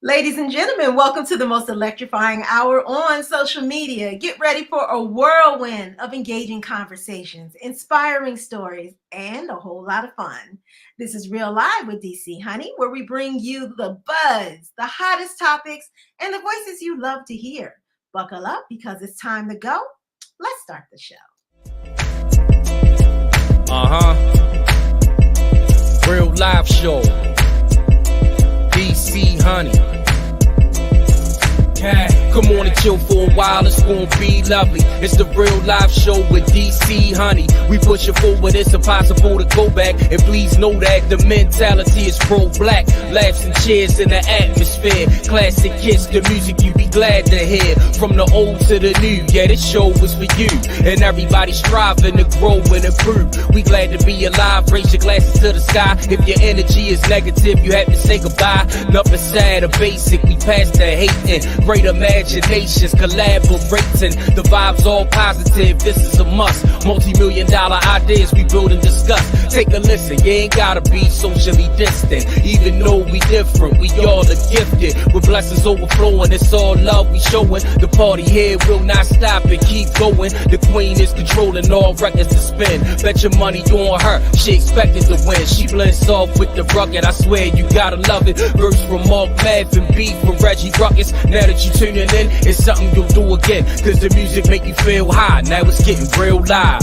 Ladies and gentlemen, welcome to the most electrifying hour on social media. Get ready for a whirlwind of engaging conversations, inspiring stories, and a whole lot of fun. This is Real Live with DC Hunni, where we bring you the buzz, the hottest topics, and the voices you love to hear. Buckle up because it's time to go. Let's start the show. Real live show. DC Hunni. Come on and chill for a while, it's gonna be lovely. It's the Real Live Show with DC Hunni. We push it forward, it's impossible to go back. And please know that the mentality is pro-black. Laughs and cheers in the atmosphere. Classic hits, the music you be glad to hear. From the old to the new, yeah, this show was for you. And everybody striving to grow and improve. We glad to be alive, raise your glasses to the sky. If your energy is negative, you have to say goodbye. Nothing sad or basic, we past the hating. Great imaginations, collaborating. The vibes all positive, this is a must. Multi-million-dollar ideas we build and discuss. Take a listen, you ain't gotta be socially distant. Even though we different, we all are gifted. With blessings overflowing, it's all love we showing. The party here will not stop and keep going. The queen is controlling all records to spin. Bet your money on her, she expected to win. She blends soft with the rugged, I swear you gotta love it. Verse from Mark Math and B from Reggie Ruckus. Now that you tuning in, it's something you'll do again. Cause the music make you feel high, now it's getting real live.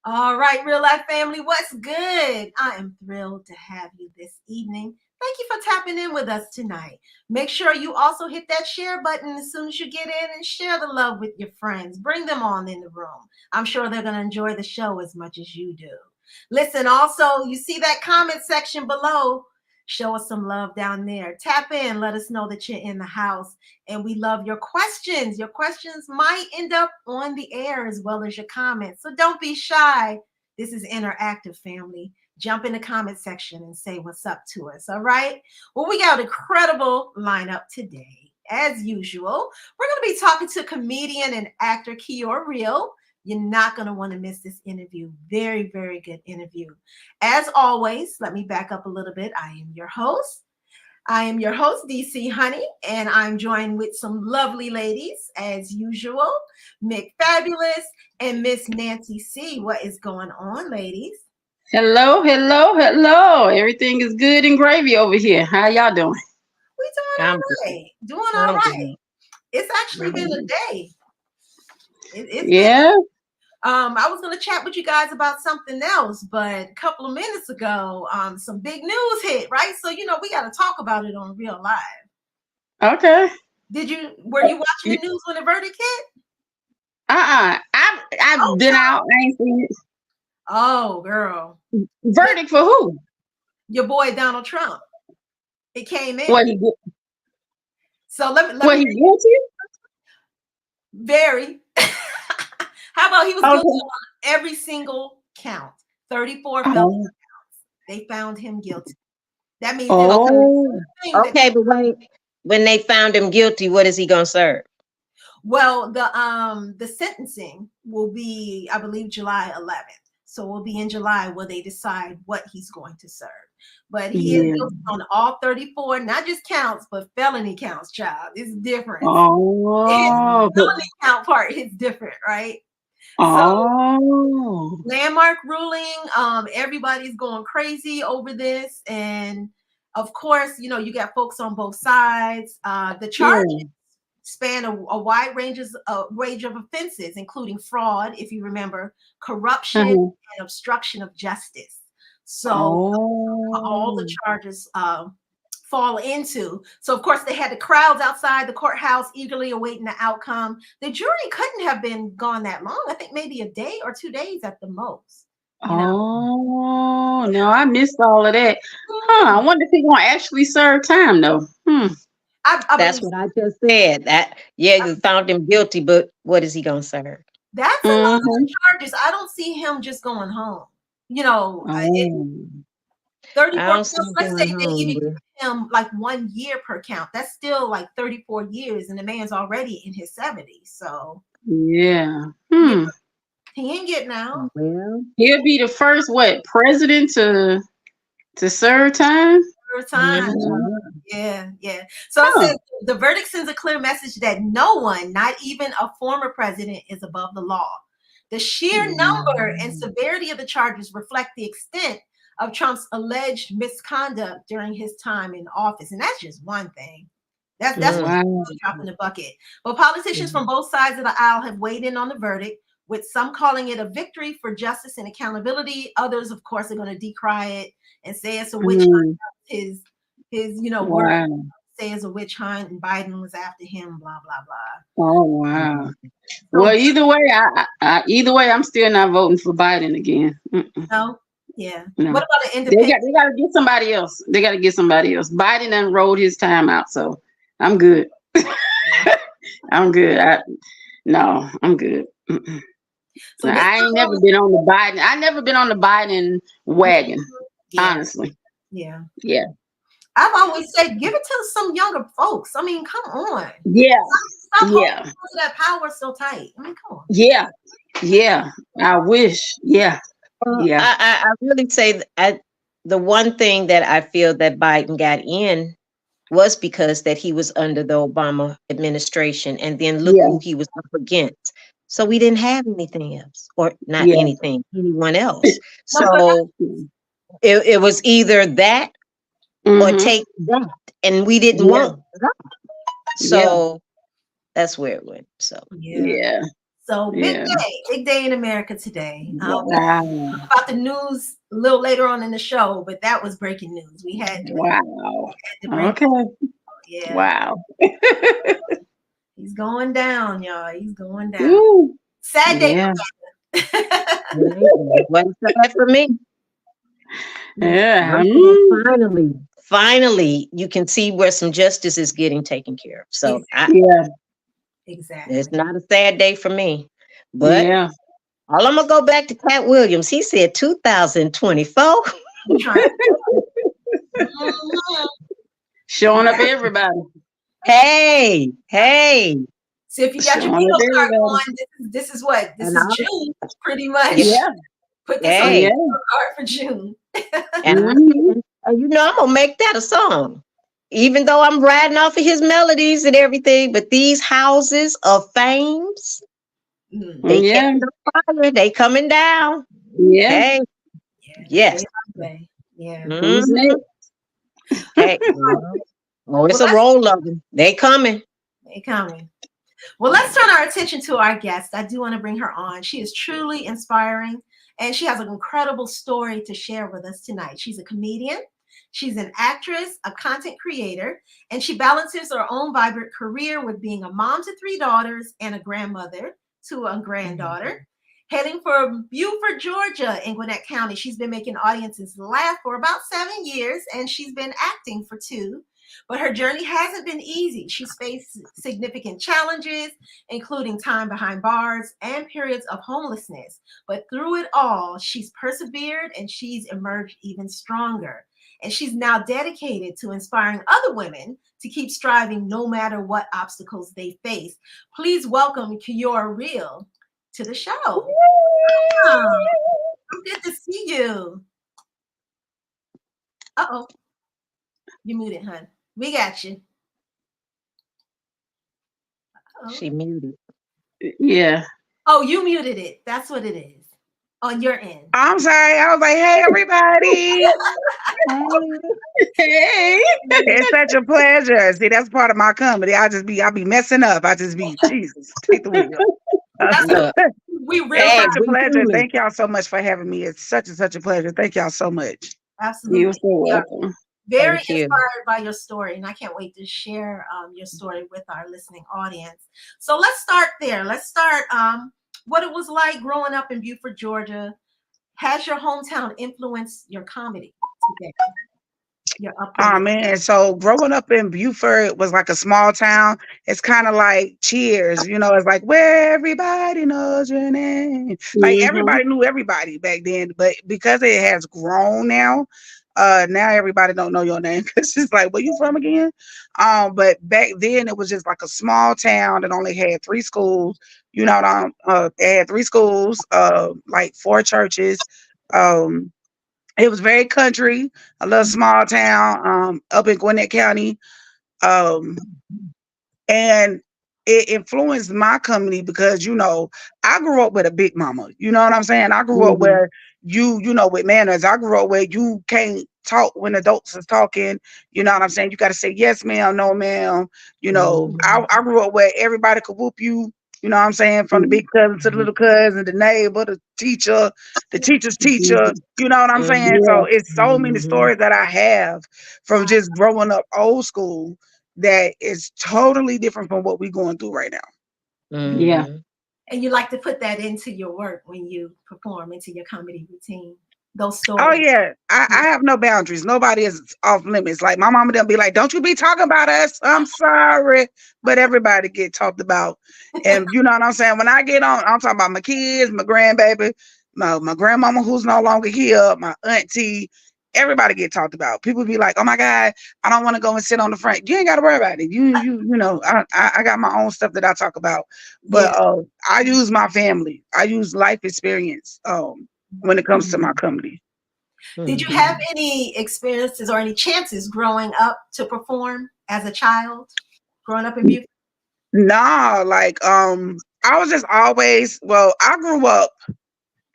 All right, Real Life family, what's good? I am thrilled to have you this evening. Thank you for tapping in with us tonight. Make sure you also hit that share button as soon as you get in and share the love with your friends. Bring them on in the room. I'm sure they're going to enjoy the show as much as you do. Listen, also, you see that comment section below? Show us some love down there. Tap in. Let us know that you're in the house. And we love your questions. Your questions might end up on the air as well as your comments. So don't be shy. This is interactive, family. Jump in the comment section and say what's up to us, all right? Well, we got an incredible lineup today. As usual, we're going to be talking to comedian and actor Keyor Real. You're not going to want to miss this interview. Very, very good interview. As always, let me back up a little bit. I am your host, DC Hunni, and I'm joined with some lovely ladies, as usual, Mick Fabulous and Ms. Nancy C. What is going on, ladies? Hello. Everything is good and gravy over here. How y'all doing? We doing all right. Doing all right. It's actually been a day. Yeah. I was going to chat with you guys about something else, but a couple of minutes ago, some big news hit, right? So, we got to talk about it on Real Live. Okay. Were you watching the news when the verdict hit? I've been out. I ain't seen it. Oh, girl. Verdict for who? Your boy, Donald Trump. It came in. What he did? So let he guilty? Very. How about he was guilty on every single count? 34 felony counts. They found him guilty. That means okay, but when they found him guilty, what is he gonna serve? Well, the sentencing will be, I believe, July 11th. So we'll be in July where they decide what he's going to serve. But he is guilty on all 34, not just counts, but felony counts, child. It's different. His felony count part is different, right? So, landmark ruling. Everybody's going crazy over this. And of course, you got folks on both sides. The charges span a wide range of offenses, including fraud, if you remember, corruption, and obstruction of justice. So all the charges fall into. So, of course, they had the crowds outside the courthouse eagerly awaiting the outcome. The jury couldn't have been gone that long. I think maybe a day or 2 days at the most. No, I missed all of that. I wonder if he's going to actually serve time, though. That's what I just said. You found him guilty, but what is he gonna serve? That's a lot of charges. I don't see him just going home. I 34 don't counts. see him Let's say going they even home. give him like 1 year per count. That's still like 34 years, and the man's already in his 70s. So Yeah. yeah, he ain't getting out. Well, He'll be the first president to serve time. For time. Yeah, yeah. So it says the verdict sends a clear message that no one, not even a former president, is above the law. The sheer number and severity of the charges reflect the extent of Trump's alleged misconduct during his time in office. And that's just one thing. That's what's a drop in the bucket. But politicians from both sides of the aisle have weighed in on the verdict, with some calling it a victory for justice and accountability. Others, of course, are going to decry it and say it's a witch hunt. His word say it's a witch hunt and Biden was after him, blah, blah, blah. Oh, wow. Well, either way, I'm still not voting for Biden again. No? Yeah. No. What about the independent? They got to get somebody else. Biden done rolled his time out, so I'm good. I'm good. I'm good. So I ain't never been on the Biden. I never been on the Biden wagon, honestly. Yeah. Yeah. I've always said, give it to some younger folks. I mean, come on. Yeah. Stop holding on to that power so tight. I mean, come on. Yeah. Yeah. I wish. Yeah. Yeah. I really say that the one thing that I feel that Biden got in was because that he was under the Obama administration, and then look who he was up against. So we didn't have anything else, or not anyone else. So it was either that or take that, and we didn't want that. So that's where it went. So yeah. So big day in America today. About the news a little later on in the show, but that was breaking news. We had Yeah. Wow. He's going down, y'all. He's going down. Ooh. Sad day. What's that for me? Yeah. Finally, you can see where some justice is getting taken care of. So exactly. It's not a sad day for me. But all I'm gonna go back to Cat Williams. He said 2024. Showing up everybody. Hey. So if you got your video card on, this is what? This is June, pretty much. Yeah. Put this on your card for June. And I'm gonna make that a song. Even though I'm riding off of his melodies and everything, but these houses of fames, they catching fire, they coming down. Yeah. Hey. Yes. Yeah. Who's next? Hey, it's a roll of them. They coming. Well, let's turn our attention to our guest. I do want to bring her on. She is truly inspiring, and she has an incredible story to share with us tonight. She's a comedian. She's an actress, a content creator, and she balances her own vibrant career with being a mom to 3 daughters and a grandmother to a granddaughter. Hailing from Beaufort, Georgia, in Gwinnett County, she's been making audiences laugh for about 7 years, and she's been acting for 2. But her journey hasn't been easy. She's faced significant challenges, including time behind bars and periods of homelessness. But through it all, she's persevered and she's emerged even stronger. And she's now dedicated to inspiring other women to keep striving no matter what obstacles they face. Please welcome Keyor Real to the show. Good to see you. Uh-oh. You muted, hun. We got you. Uh-oh. She muted. Yeah. Oh, you muted it. That's what it is. On your end. I'm sorry. I was like, hey, everybody. Hey. It's such a pleasure. See, that's part of my comedy. I'll be messing up. Jesus, take the wheel. We really it's such a pleasure. Thank y'all so much for having me. It's such a pleasure. Thank y'all so much. Absolutely. You're so welcome. Very inspired by your story, and I can't wait to share your story with our listening audience. So let's start there. Let's start what it was like growing up in Beaufort, Georgia. Has your hometown influenced your comedy today? Oh man, so growing up in Beaufort was like a small town. It's kind of like Cheers, it's like where everybody knows your name. Like everybody knew everybody back then, but because it has grown now, Now everybody don't know your name because it's like, where you from again? But back then it was just like a small town that only had 3 schools. You know, it had 3 schools, like 4 churches. Um, it was very country, a little small town, up in Gwinnett County. Um, and it influenced my comedy because I grew up with a big mama. You know what I'm saying? I grew up where with manners. I grew up where you can't talk when adults is talking. You know what I'm saying? You got to say yes ma'am, no ma'am. I grew up where everybody could whoop you. You know what I'm saying? From the big cousin to the little cousin, the neighbor, the teacher, the teacher's teacher. You know what I'm saying? So it's so many stories that I have from just growing up old school that is totally different from what we're going through right now. Yeah. And you like to put that into your work when you perform, into your comedy routine. Those Oh stories. yeah, I have no boundaries. Nobody is off limits. Like my mama didn't be like, "Don't you be talking about us." I'm sorry, but everybody get talked about, and you know what I'm saying. When I get on, I'm talking about my kids, my grandbaby, my grandmama who's no longer here, my auntie. Everybody get talked about. People be like, "Oh my God, I don't want to go and sit on the front." You ain't got to worry about it. I got my own stuff that I talk about, but I use my family. I use life experience when it comes to my comedy. Did you have any experiences or any chances growing up to perform as a child, growing up in Beaufort? No, like I was just always, I grew up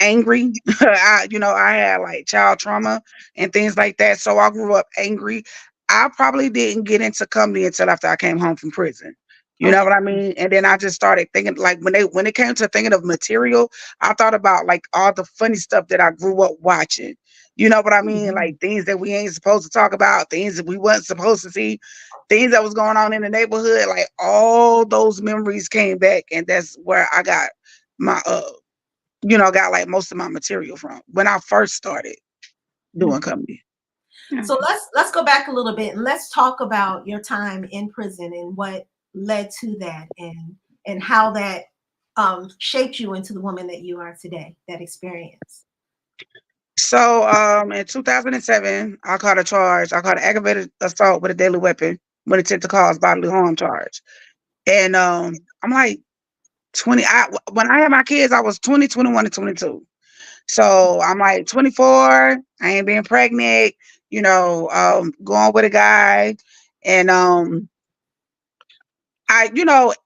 angry. I had like child trauma and things like that. So I grew up angry. I probably didn't get into comedy until after I came home from prison. You know what I mean? And then I just started thinking, like when it came to thinking of material, I thought about like all the funny stuff that I grew up watching. You know what I mean? Like things that we ain't supposed to talk about, things that we wasn't supposed to see, things that was going on in the neighborhood. Like all those memories came back, and that's where I got my got like most of my material from when I first started doing comedy. So let's go back a little bit and let's talk about your time in prison and what led to that and how that shaped you into the woman that you are today, that experience. So in 2007, I caught a charge. I caught an aggravated assault with a deadly weapon with intent to cause bodily harm charge. And I'm like 20. When I had my kids, I was 20, 21, and 22. So I'm like 24. I ain't being pregnant, going with a guy. And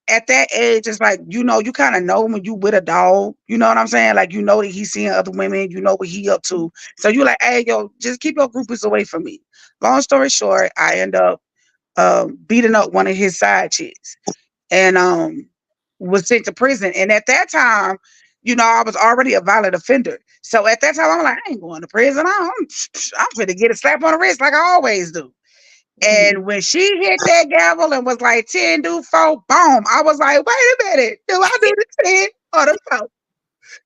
at that age, it's like, you kind of know when you with a dog, you know what I'm saying? Like, that he's seeing other women, you know what he up to. So you're like, hey, yo, just keep your groupies away from me. Long story short, I end up beating up one of his side chicks and was sent to prison. And at that time, I was already a violent offender. So at that time, I'm like, I ain't going to prison. I'm finna get a slap on the wrist like I always do. And when she hit that gavel and was like 10, do 4, boom, I was like, wait a minute, do I do the 10 or the 4?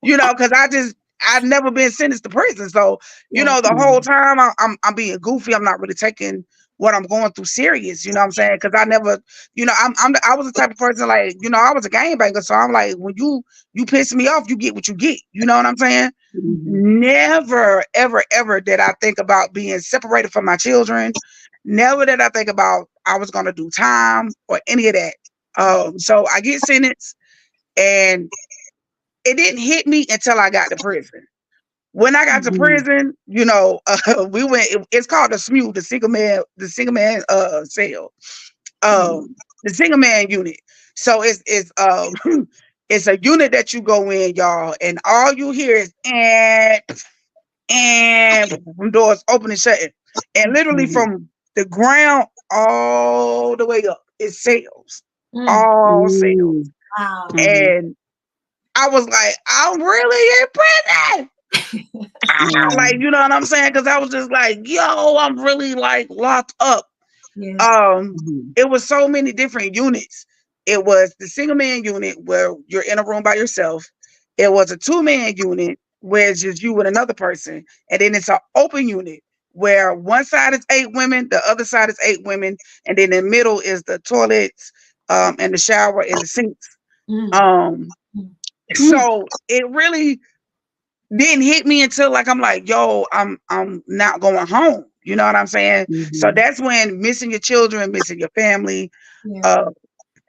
Because I've never been sentenced to prison. So, the whole time I'm being goofy. I'm not really taking what I'm going through serious. You know what I'm saying? Because I never, I was the type of person like, I was a gangbanger. So I'm like, when you piss me off, you get what you get. You know what I'm saying? Never, ever, ever did I think about being separated from my children. Never did I think about I was going to do time or any of that. So I get sentenced and it didn't hit me until I got to prison. When I got to prison, we went. It's called the SMU, the single man cell, the single man unit. So it's it's a unit that you go in, y'all, and all you hear is and from doors open and shutting, and literally from the ground all the way up, it's cells, all cells, Wow. and I was like, I'm really in prison. Like, you know what I'm saying? Because I was just like, yo, I'm really like locked up. Yeah. It was so many different units. It was the single man unit where you're in a room by yourself. It was a 2-man unit where it's just you with another person. And then it's an open unit where one side is 8 women, the other side is 8 women, and then in the middle is the toilets, and the shower and the sinks. So it really didn't hit me until like I'm like, yo, I'm not going home. You know what I'm saying? So that's when missing your children, missing your family,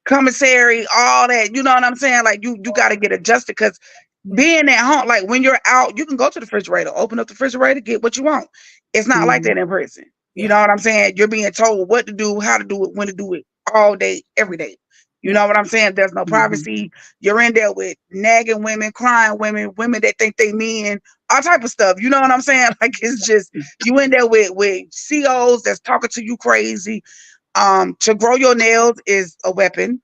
commissary, all that. You know what I'm saying? Like you got to get adjusted because being at home, like when you're out, you can go to the refrigerator, open up the refrigerator, get what you want. It's not like that in prison. You know what I'm saying? You're being told what to do, how to do it, when to do it, all day, every day. You know what I'm saying? There's no privacy. You're in there with nagging women, crying women, women that think they mean, all type of stuff. You know what I'm saying? Like it's just you in there with COs that's talking to you crazy. To grow your nails is a weapon.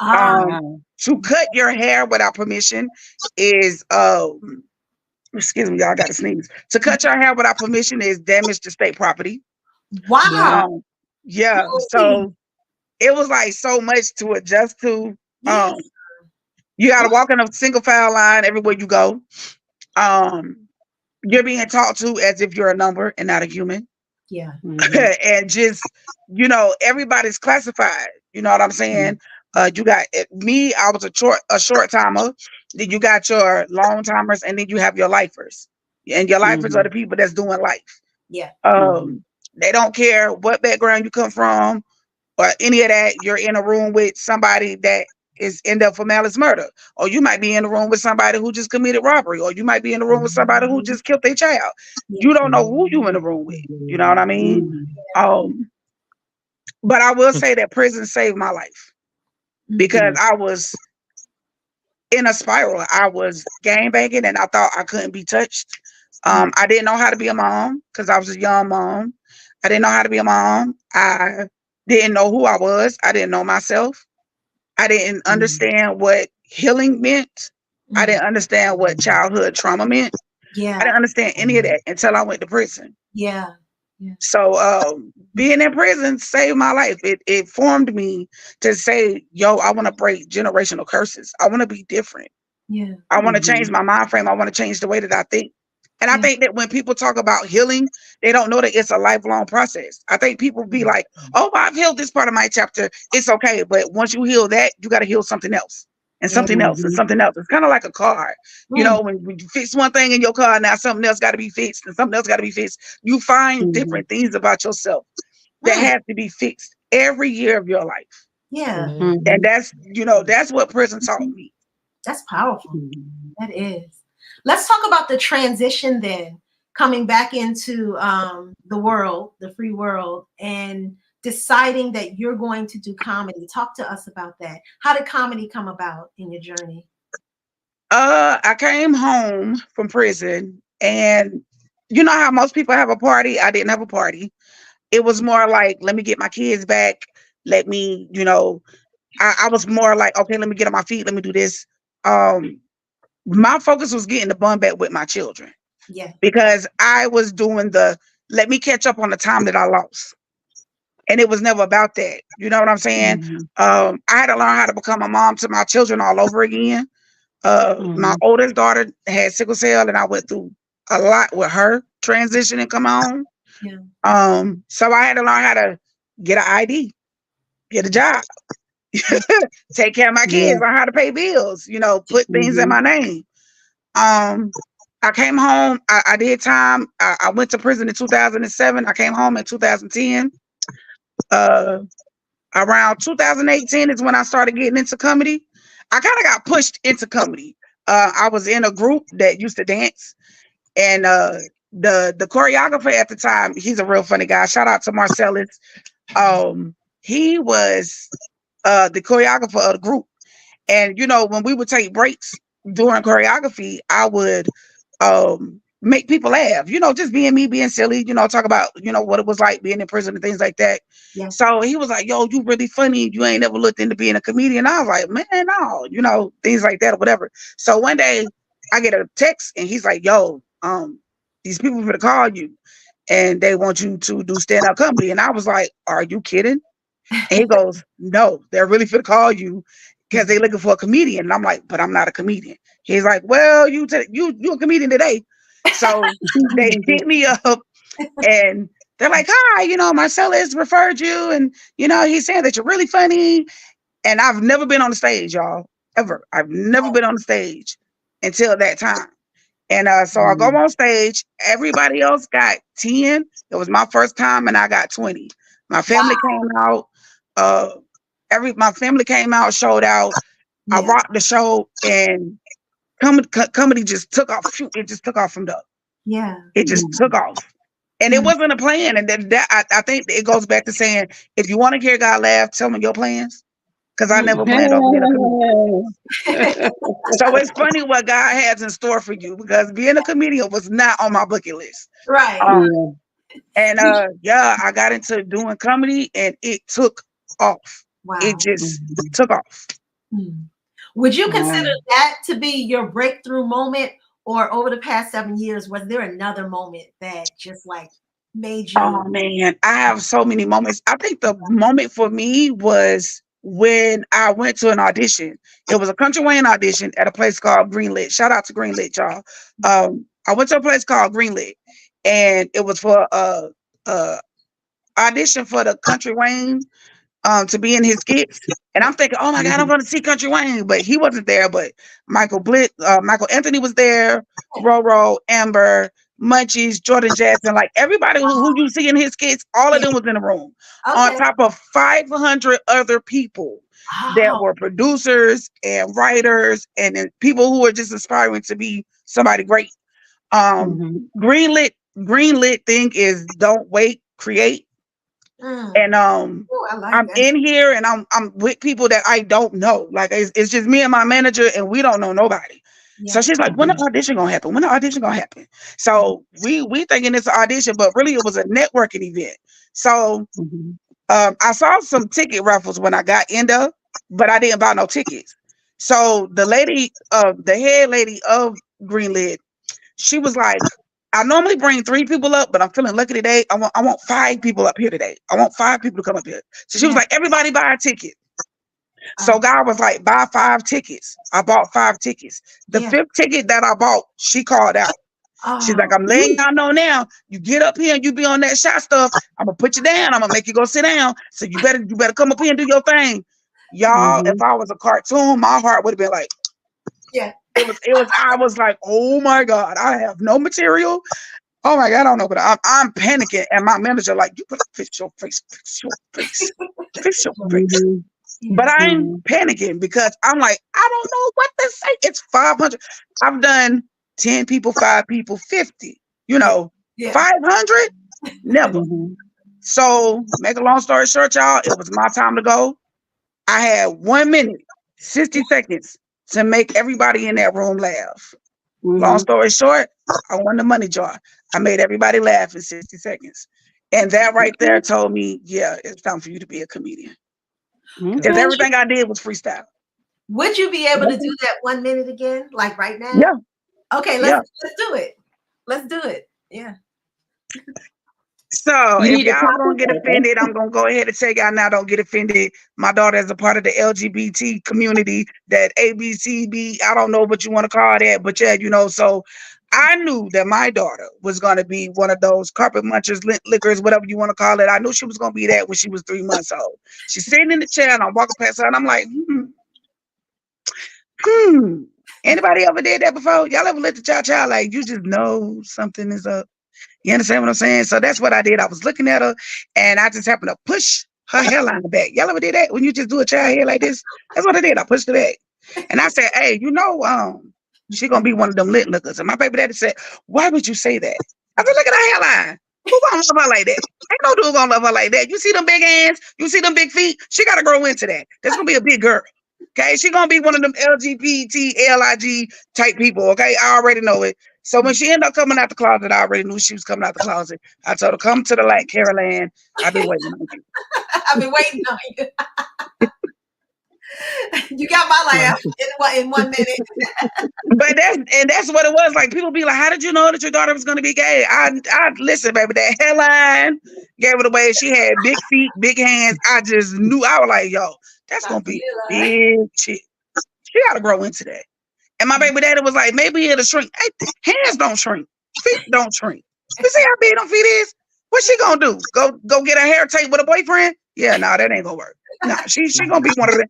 To cut your hair without permission is excuse me, y'all, I got to sneeze. To cut your hair without permission is damage to state property. Wow. Yeah. So it was like so much to adjust to. You got to walk in a single file line everywhere you go. You're being talked to as if you're a number and not a human. Yeah. And just, you know, everybody's classified. You know what I'm saying? You got me, I was a short timer. Then you got your long timers, and then you have your lifers. And your lifers are the people that's doing life. Yeah. They don't care what background you come from or any of that. You're in a room with somebody that is end up for malice murder, or you might be in a room with somebody who just committed robbery, or you might be in a room with somebody who just killed their child. You don't know who you in the room with. You know what I mean? But I will say that prison saved my life because I was in a spiral. I was gang banging and I thought I couldn't be touched. I didn't know how to be a mom because I was a young mom. I didn't know how to be a mom. I didn't know who I was. I didn't know myself. I didn't understand what healing meant. I didn't understand what childhood trauma meant. Yeah. I didn't understand any of that until I went to prison. Yeah. So being in prison saved my life. It formed me to say, yo, I want to break generational curses. I want to be different. Yeah. I want to change my mind frame. I want to change the way that I think. And I think that when people talk about healing, they don't know that it's a lifelong process. I think people be like, oh, I've healed this part of my chapter. It's okay. But once you heal that, you got to heal something else and something else and something else. It's kind of like a car. You know, when you fix one thing in your car, now something else got to be fixed and something else got to be fixed. You find different things about yourself that have to be fixed every year of your life. Yeah. And that's, you know, that's what prison taught me. That's powerful. That is. Let's talk about the transition then, coming back into the world, the free world, and deciding that you're going to do comedy. Talk to us about that. How did comedy come about in your journey? I came home from prison, and you know how most people have a party? I didn't have a party. It was more like, let me get my kids back. Let me, you know, I was more like, okay, let me get on my feet. Let me do this. My focus was getting the bun back with my children. Yeah. Because I was doing let me catch up on the time that I lost. And it was never about that. You know what I'm saying? I had to learn how to become a mom to my children all over again. My oldest daughter had sickle cell, and I went through a lot with her transitioning come on. Yeah. So I had to learn how to get an ID, get a job, take care of my kids, learn how to pay bills, you know, put things in my name. I came home. I did time. I went to prison in 2007. I came home in 2010. Around 2018 is when I started getting into comedy. I kind of got pushed into comedy. I was in a group that used to dance, and the choreographer at the time, he's a real funny guy. Shout out to Marcellus. He was the choreographer of the group. And, you know, when we would take breaks during choreography, I would make people laugh, you know, just being me, being silly, you know, talk about, you know, what it was like being in prison and things like that. Yeah. So he was like, yo, you really funny. You ain't never looked into being a comedian. I was like, man, no, you know, things like that or whatever. So one day I get a text and he's like, yo, these people are going to call you and they want you to do stand-up comedy. And I was like, are you kidding? And he goes, no, they're really going to call you because they're looking for a comedian. And I'm like, but I'm not a comedian. He's like, well, you a comedian today. So they hit me up and they're like, hi, you know, Marcellus referred you. And, you know, he's saying that you're really funny. And I've never been on the stage, y'all, ever. I've never been on the stage until that time. And so I go on stage. Everybody else got 10. It was my first time, and I got 20. My family came out. My family came out, showed out. I rocked the show, and comedy just took off. It just took off from the. It just took off. And it wasn't a plan. And I think it goes back to saying, if you want to hear God laugh, tell me your plans. Because I never planned on being a comedian. So it's funny what God has in store for you, because being a comedian was not on my bucket list. Right. And I got into doing comedy, and it took off. Wow. It just took off. Would you consider that to be your breakthrough moment? Or over the past 7 years, was there another moment that just like made you? Oh man, I have so many moments. I think the moment for me was when I went to an audition. It was a country Wayne audition at a place called Greenlit. Shout out to Greenlit, y'all. I went to a place called Greenlit, and it was for audition for the country Wayne to be in his skits. And I'm thinking, oh my God, I'm going to see Country Wayne, but he wasn't there. But Michael Anthony was there, Roro, Amber, Munchies, Jordan Jackson, like everybody who you see in his skits, all of them was in the room. On top of 500 other people that were producers and writers and people who were just aspiring to be somebody great. Greenlit thing is don't wait, create. And I'm in here, and I'm with people that I don't know. Like it's just me and my manager, and we don't know nobody. So she's like, when the audition gonna happen? When the audition gonna happen? So we thinking it's an audition, but really it was a networking event. So I saw some ticket raffles when I got in there, but I didn't buy no tickets. So the lady, the head lady of Greenlit, she was like, I normally bring 3 people up, but I'm feeling lucky today. I want 5 people up here today. I want 5 people to come up here. So she was like, everybody buy a ticket. So God was like, buy 5 tickets. I bought 5 tickets. The 5th ticket that I bought, she called out. She's like, I'm letting y'all know now. You get up here and you be on that shot stuff. I'm gonna put you down. I'm gonna make you go sit down. So you better come up here and do your thing. Y'all, if I was a cartoon, my heart would have been like, I was like, oh my God, I have no material. Oh my God, I don't know, but I'm panicking. And my manager like, you better fix your face. But I'm panicking because I'm like, I don't know what to say. It's 500. I've done 10 people, 5 people, 50. 500? Never. So make a long story short, y'all, it was my time to go. I had 1 minute, 60 seconds to make everybody in that room laugh. Long story short, I won the money jar. I made everybody laugh in 60 seconds. And that right there told me, yeah, it's time for you to be a comedian. Because everything I did was freestyle. Would you be able to do that 1 minute again, like right now? Yeah. Okay, let's do it. Let's do it. Yeah. So if y'all gonna get offended, I'm gonna go ahead and tell y'all now, don't get offended. My daughter is a part of the LGBT community, that ABCB, I don't know what you want to call that, but yeah, so I knew that my daughter was gonna be one of those carpet munchers, lickers, whatever you want to call it. I knew she was gonna be that when she was 3 months old. She's sitting in the chair and I'm walking past her and I'm like, anybody ever did that before? Y'all ever let the child like, you just know something is up? You understand what I'm saying? So that's what I did. I was looking at her and I just happened to push her hairline back. Y'all ever did that? When you just do a child hair like this? That's what I did. I pushed it back. And I said, hey, she gonna be one of them lit lookers. And my baby daddy said, why would you say that? I said, look at her hairline. Who gonna love her like that? Ain't no dude gonna love her like that. You see them big hands? You see them big feet? She gotta grow into that. That's gonna be a big girl. Okay, she gonna be one of them LGBT, LIG type people. Okay, I already know it. So when she ended up coming out the closet, I already knew she was coming out the closet. I told her, come to the light, Keyor Real. I've been waiting on you. I've been waiting on you. You got my laugh in 1 minute. But that's what it was. Like, people be like, how did you know that your daughter was gonna be gay? I listen, baby, that hairline gave it away. She had big feet, big hands. I just knew. I was like, yo, that's gonna be big shit. She gotta grow into that. And my baby daddy was like, maybe it'll shrink. Hey, hands don't shrink. Feet don't shrink. You see how big them feet is? What's she gonna do? Go get her hair taped with a boyfriend? Yeah, no, that ain't gonna work. No, she gonna be one of them.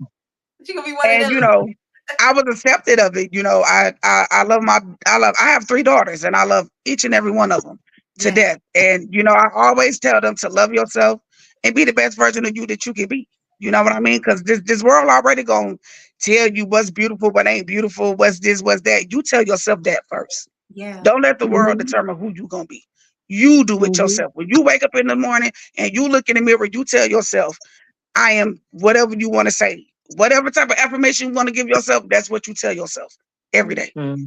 She gonna be one of them. I was accepted of it. I have 3 daughters and I love each and every one of them to Yeah. death. And, I always tell them to love yourself and be the best version of you that you can be. You know what I mean? Because this world already gonna tell you what's beautiful, what ain't beautiful, what's this, what's that. You tell yourself that first. Yeah. Don't let the world determine who you gonna be. You do it yourself. When you wake up in the morning and you look in the mirror, you tell yourself, I am whatever you want to say. Whatever type of affirmation you want to give yourself, that's what you tell yourself every day. So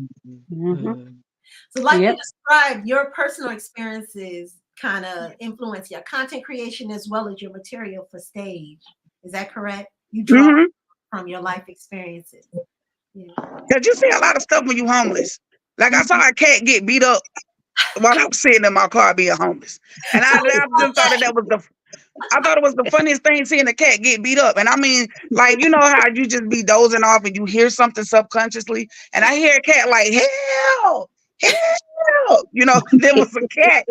like you Yep. described, your personal experiences kind of influence your content creation as well as your material for stage. Is that correct? You draw Mm-hmm. from your life experiences. Yeah. Cause you see a lot of stuff when you homeless. Like I saw a cat get beat up while I was sitting in my car being homeless, and I just thought I thought it was the funniest thing seeing a cat get beat up. And I mean, like, you know how you just be dozing off and you hear something subconsciously, and I hear a cat like help, help. There was a cat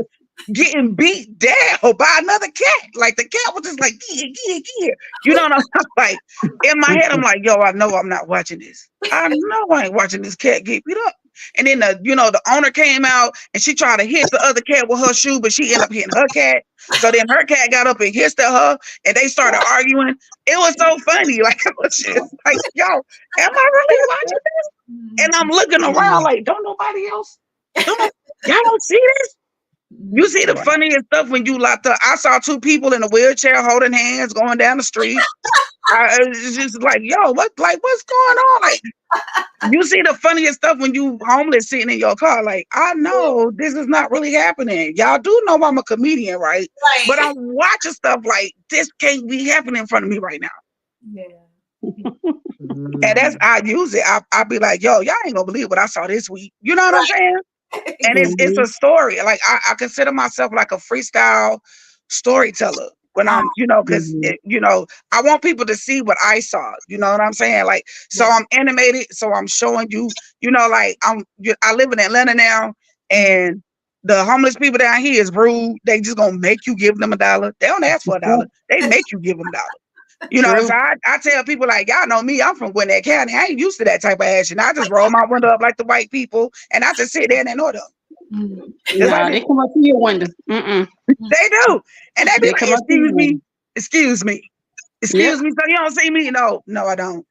getting beat down by another cat. Like the cat was just like, yeah. You know what I'm like? In my head, I'm like, yo, I know I'm not watching this. I know I ain't watching this cat get beat up. And then the owner came out and she tried to hit the other cat with her shoe, but she ended up hitting her cat. So then her cat got up and hissed at her and they started arguing. It was so funny. Like it was just like, yo, am I really watching this? And I'm looking around like, don't nobody else? Y'all don't see this? You see the funniest stuff when you locked up. I saw 2 people in a wheelchair holding hands going down the street. It's just like, yo, what's going on? Like, you see the funniest stuff when you homeless sitting in your car. Like, I know this is not really happening. Y'all do know I'm a comedian, right? But I'm watching stuff like this can't be happening in front of me right now. Yeah. And I use it. I be like, yo, y'all ain't gonna believe what I saw this week. You know what I'm saying? And it's a story. Like I consider myself like a freestyle storyteller when I'm, because I want people to see what I saw. You know what I'm saying? Like, so I'm animated. So I'm showing you, like I live in Atlanta now, and the homeless people down here is rude. They just gonna make you give them $1. They don't ask for $1. They make you give them $1. So I tell people like, y'all know me, I'm from Gwinnett County. I ain't used to that type of action. I just roll my window up like the white people and I just sit there and ignore them. Nah, they come up to your window. They do. And they be like, excuse me. So you don't see me? No, I don't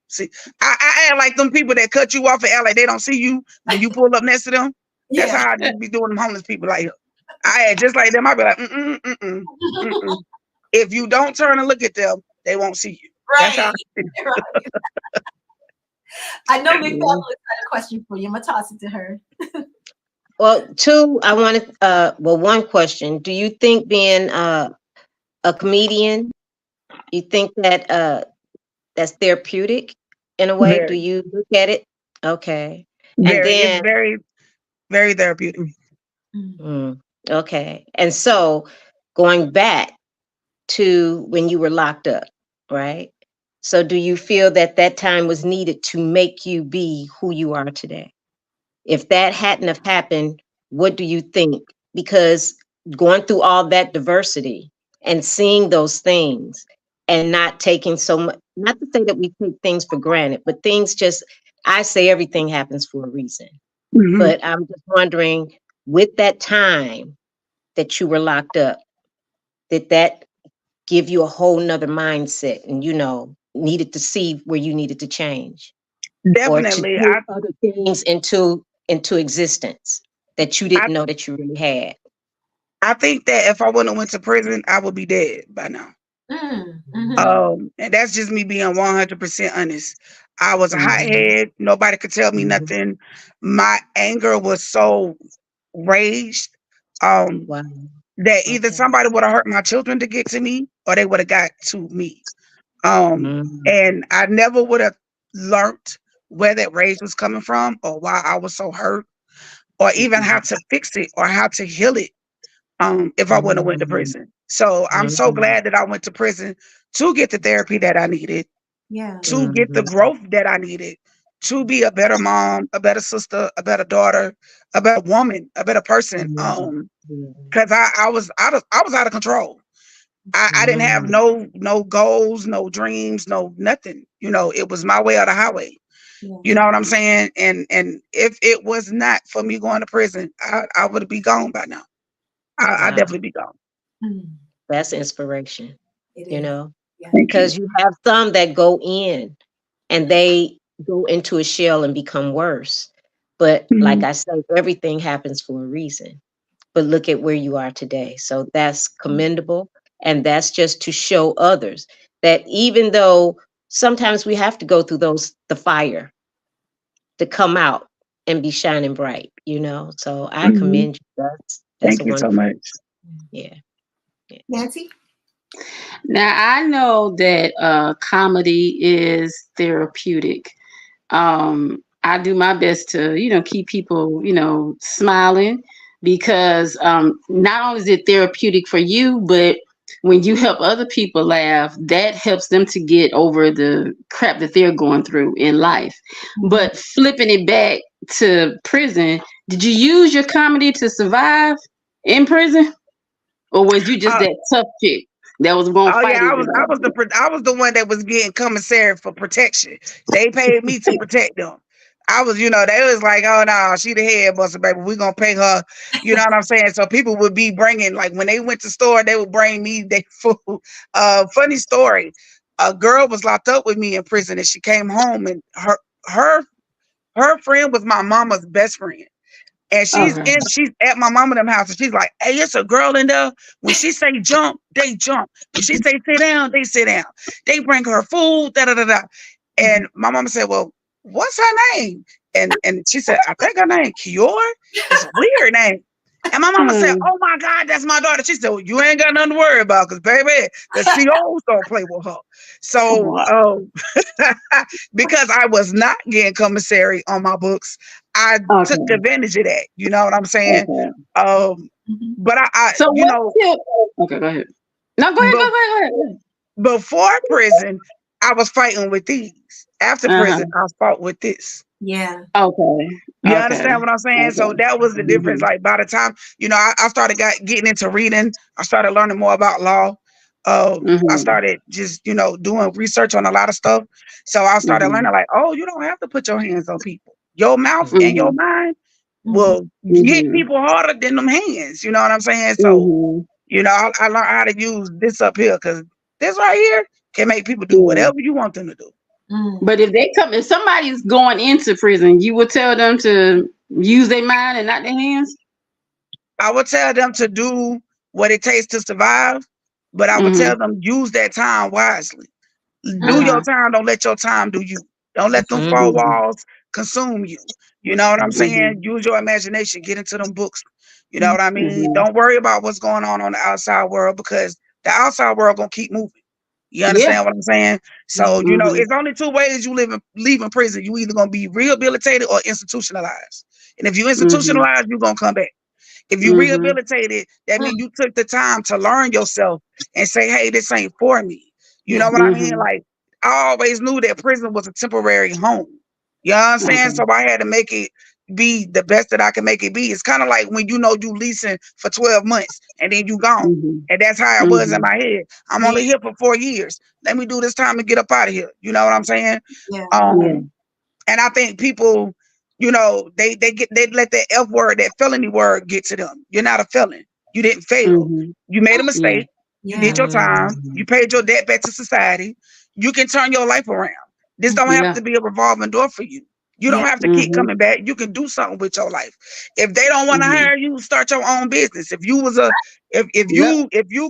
see. I act like them people that cut you off and act like they don't see you when you pull up next to them. That's how I just be doing them homeless people like I act just like them. I be like, If you don't turn and look at them, they won't see you. Right. That's how I know Mick Fabulous had a question for you. I'm gonna toss it to her. Well, 2, I wanted one question. Do you think being a comedian, you think that that's therapeutic in a way? Very. Do you look at it? Okay. It's very, very therapeutic. Okay. And so going back to when you were locked up, right? So do you feel that time was needed to make you be who you are today? If that hadn't have happened, what do you think? Because going through all that diversity and seeing those things and not taking so much, not to say that we take things for granted, but things just, I say everything happens for a reason. But I'm just wondering, with that time that you were locked up, did that give you a whole nother mindset and, needed to see where you needed to change? Definitely. Or to put other things into existence that you didn't know that you really had? I think that if I wouldn't have went to prison, I would be dead by now. And that's just me being 100% honest. I was a hothead. Nobody could tell me nothing. My anger was so raged that either somebody would have hurt my children to get to me or they would have got to me. And I never would have learned where that rage was coming from or why I was so hurt or even how to fix it or how to heal it if I wouldn't have went to prison. So I'm so glad that I went to prison to get the therapy that I needed, to get the growth that I needed, to be a better mom, a better sister, a better daughter, a better woman, a better person. Because I was out of control. I didn't have no goals, no dreams, no nothing. It was my way or the highway. You know what I'm saying? And if it was not for me going to prison, I would be gone by now. I'd definitely be gone. That's inspiration, It you is. know, Yeah. because you have some that go in and they go into a shell and become worse. But like I said, everything happens for a reason. But look at where you are today. So that's commendable. And that's just to show others that even though sometimes we have to go through the fire to come out and be shining bright, you know. So I commend you. That's Thank a you so wonderful. much. Yeah. Nancy? Now I know that comedy is therapeutic. I do my best to, keep people, smiling because not only is it therapeutic for you, but when you help other people laugh, that helps them to get over the crap that they're going through in life. But flipping it back to prison, did you use your comedy to survive in prison? Or was you just that tough chick that was going to Oh fight yeah, everybody? I was the one that was getting commissary for protection. They paid me to protect them. I was, they was like, oh no, she the head buster, baby. We gonna pay her. You know what I'm saying? So people would be bringing, like when they went to store, they would bring me their food. Funny story. A girl was locked up with me in prison, and she came home, and her friend was my mama's best friend. And she's Okay. at my mama them house, and she's like, hey, it's a girl in there. When she say jump, they jump. When she say sit down, they sit down. They bring her food, da da da da. And my mama said, well, what's her name? And she said, I think her name Keyor. It's a weird name. And my mama said, oh my God, that's my daughter. She said, well, you ain't got nothing to worry about, because baby, the COs don't play with her. So because I was not getting commissary on my books, I took advantage of that. You know what I'm saying? But I So okay, go ahead. No, go ahead. Before prison, I was fighting with these. After prison, I fought with this. Yeah. Okay. You understand what I'm saying? So that was the difference. Like by the time, I started getting into reading, I started learning more about law. I started just, doing research on a lot of stuff. So I started learning like, oh, you don't have to put your hands on people. Your mouth and your mind will hit people harder than them hands. You know what I'm saying? So, I learned how to use this up here, because this right here can make people do whatever you want them to do. But if somebody's going into prison, you would tell them to use their mind and not their hands? I would tell them to do what it takes to survive, but I would tell them use that time wisely. Do your time. Don't let your time do you. Don't let them 4 walls consume you. You know what I'm saying? Use your imagination. Get into them books. You know what I mean? Don't worry about what's going on the outside world, because the outside world gonna keep moving. You understand what I'm saying? So, it's only 2 ways you leave in prison. You either gonna be rehabilitated or institutionalized. And if you institutionalized, you're gonna come back. If you rehabilitated, that means you took the time to learn yourself and say, hey, this ain't for me. You know what I mean? Like, I always knew that prison was a temporary home. You know what I'm saying? So I had to make it be the best that I can make it be. It's kind of like when you leasing for 12 months and then you gone. And that's how it was in my head. I'm only here for 4 years. Let me do this time and get up out of here. You know what I'm saying? And I think people, they let that F word, that felony word, get to them. You're not a felon. You didn't fail. You made a mistake. You did your time. You paid your debt back to society. You can turn your life around. This don't have to be a revolving door for you. You don't have to keep coming back. You can do something with your life. If they don't want to hire you, start your own business. If you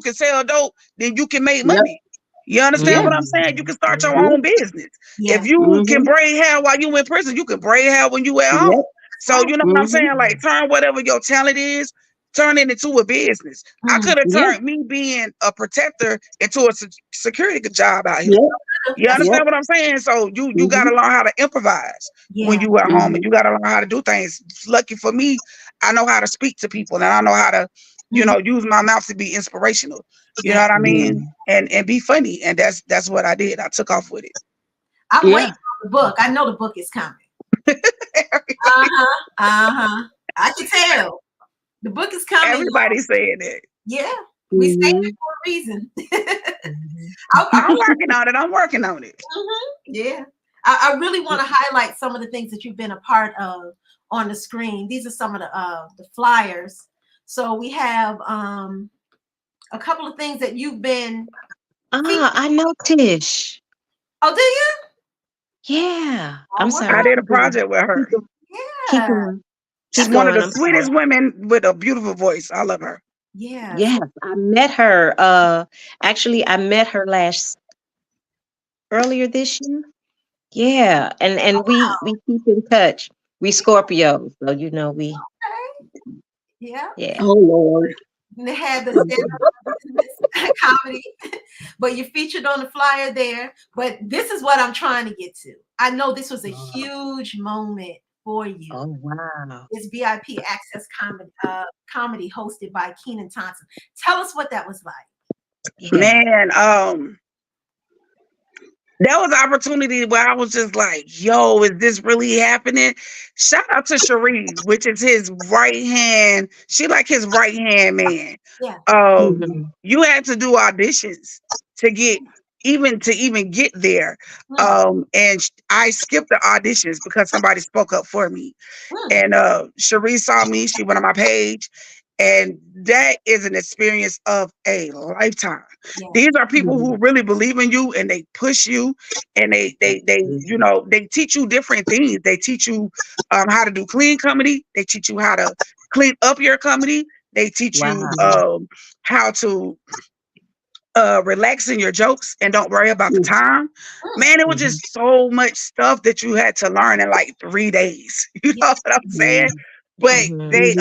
can sell dope, then you can make money. You understand what I'm saying? You can start your own business. If you can braid hair while you in prison, you can braid hair when you at home. So you know what I'm saying? Like, turn whatever your talent is, turn it into a business. I could have turned me being a protector into a security job out here. You understand what I'm saying? So you gotta learn how to improvise when you at home, and you gotta learn how to do things. Lucky for me, I know how to speak to people, and I know how to, use my mouth to be inspirational. You know what I mean? And be funny. And that's what I did. I took off with it. I'm waiting for the book. I know the book is coming. I can tell. The book is coming. Everybody's saying it. Yeah. We saved it for a reason. I'm working on it. I'm working on it. Yeah. I really want to highlight some of the things that you've been a part of on the screen. These are some of the flyers. So we have a couple of things that you've been. I know Tish. Oh, do you? Yeah. Oh, I'm wow. sorry. I did a project with her. Keep Yeah. going. She's Keep one of going. the I'm sorry. sweetest women with a beautiful voice. I love her. Yeah. Yes, I met her. Actually, I met her earlier this year. Yeah, and we keep in touch. We Scorpios, so you know we. Okay. Yeah. Yeah. Oh Lord. And they had the stand-up business comedy, but you featured on the flyer there. But this is what I'm trying to get to. I know this was a huge moment for you. Oh wow. This VIP Access comedy hosted by Kenan Thompson. Tell us what that was like. Yeah. Man, that was an opportunity where I was just like, yo, is this really happening? Shout out to Cherie, which is his right hand. She like his right hand man. Yeah. Mhm. You had to do auditions to even get there. And I skipped the auditions because somebody spoke up for me. And Cherie saw me, she went on my page. And that is an experience of a lifetime. Yeah. These are people who really believe in you and they push you and they they teach you different things. They teach you how to do clean comedy. They teach you how to clean up your comedy. They teach you Wow. how to relax in your jokes and don't worry about the time. Man, it was just so much stuff that you had to learn in like 3 days. You know what I'm saying? But they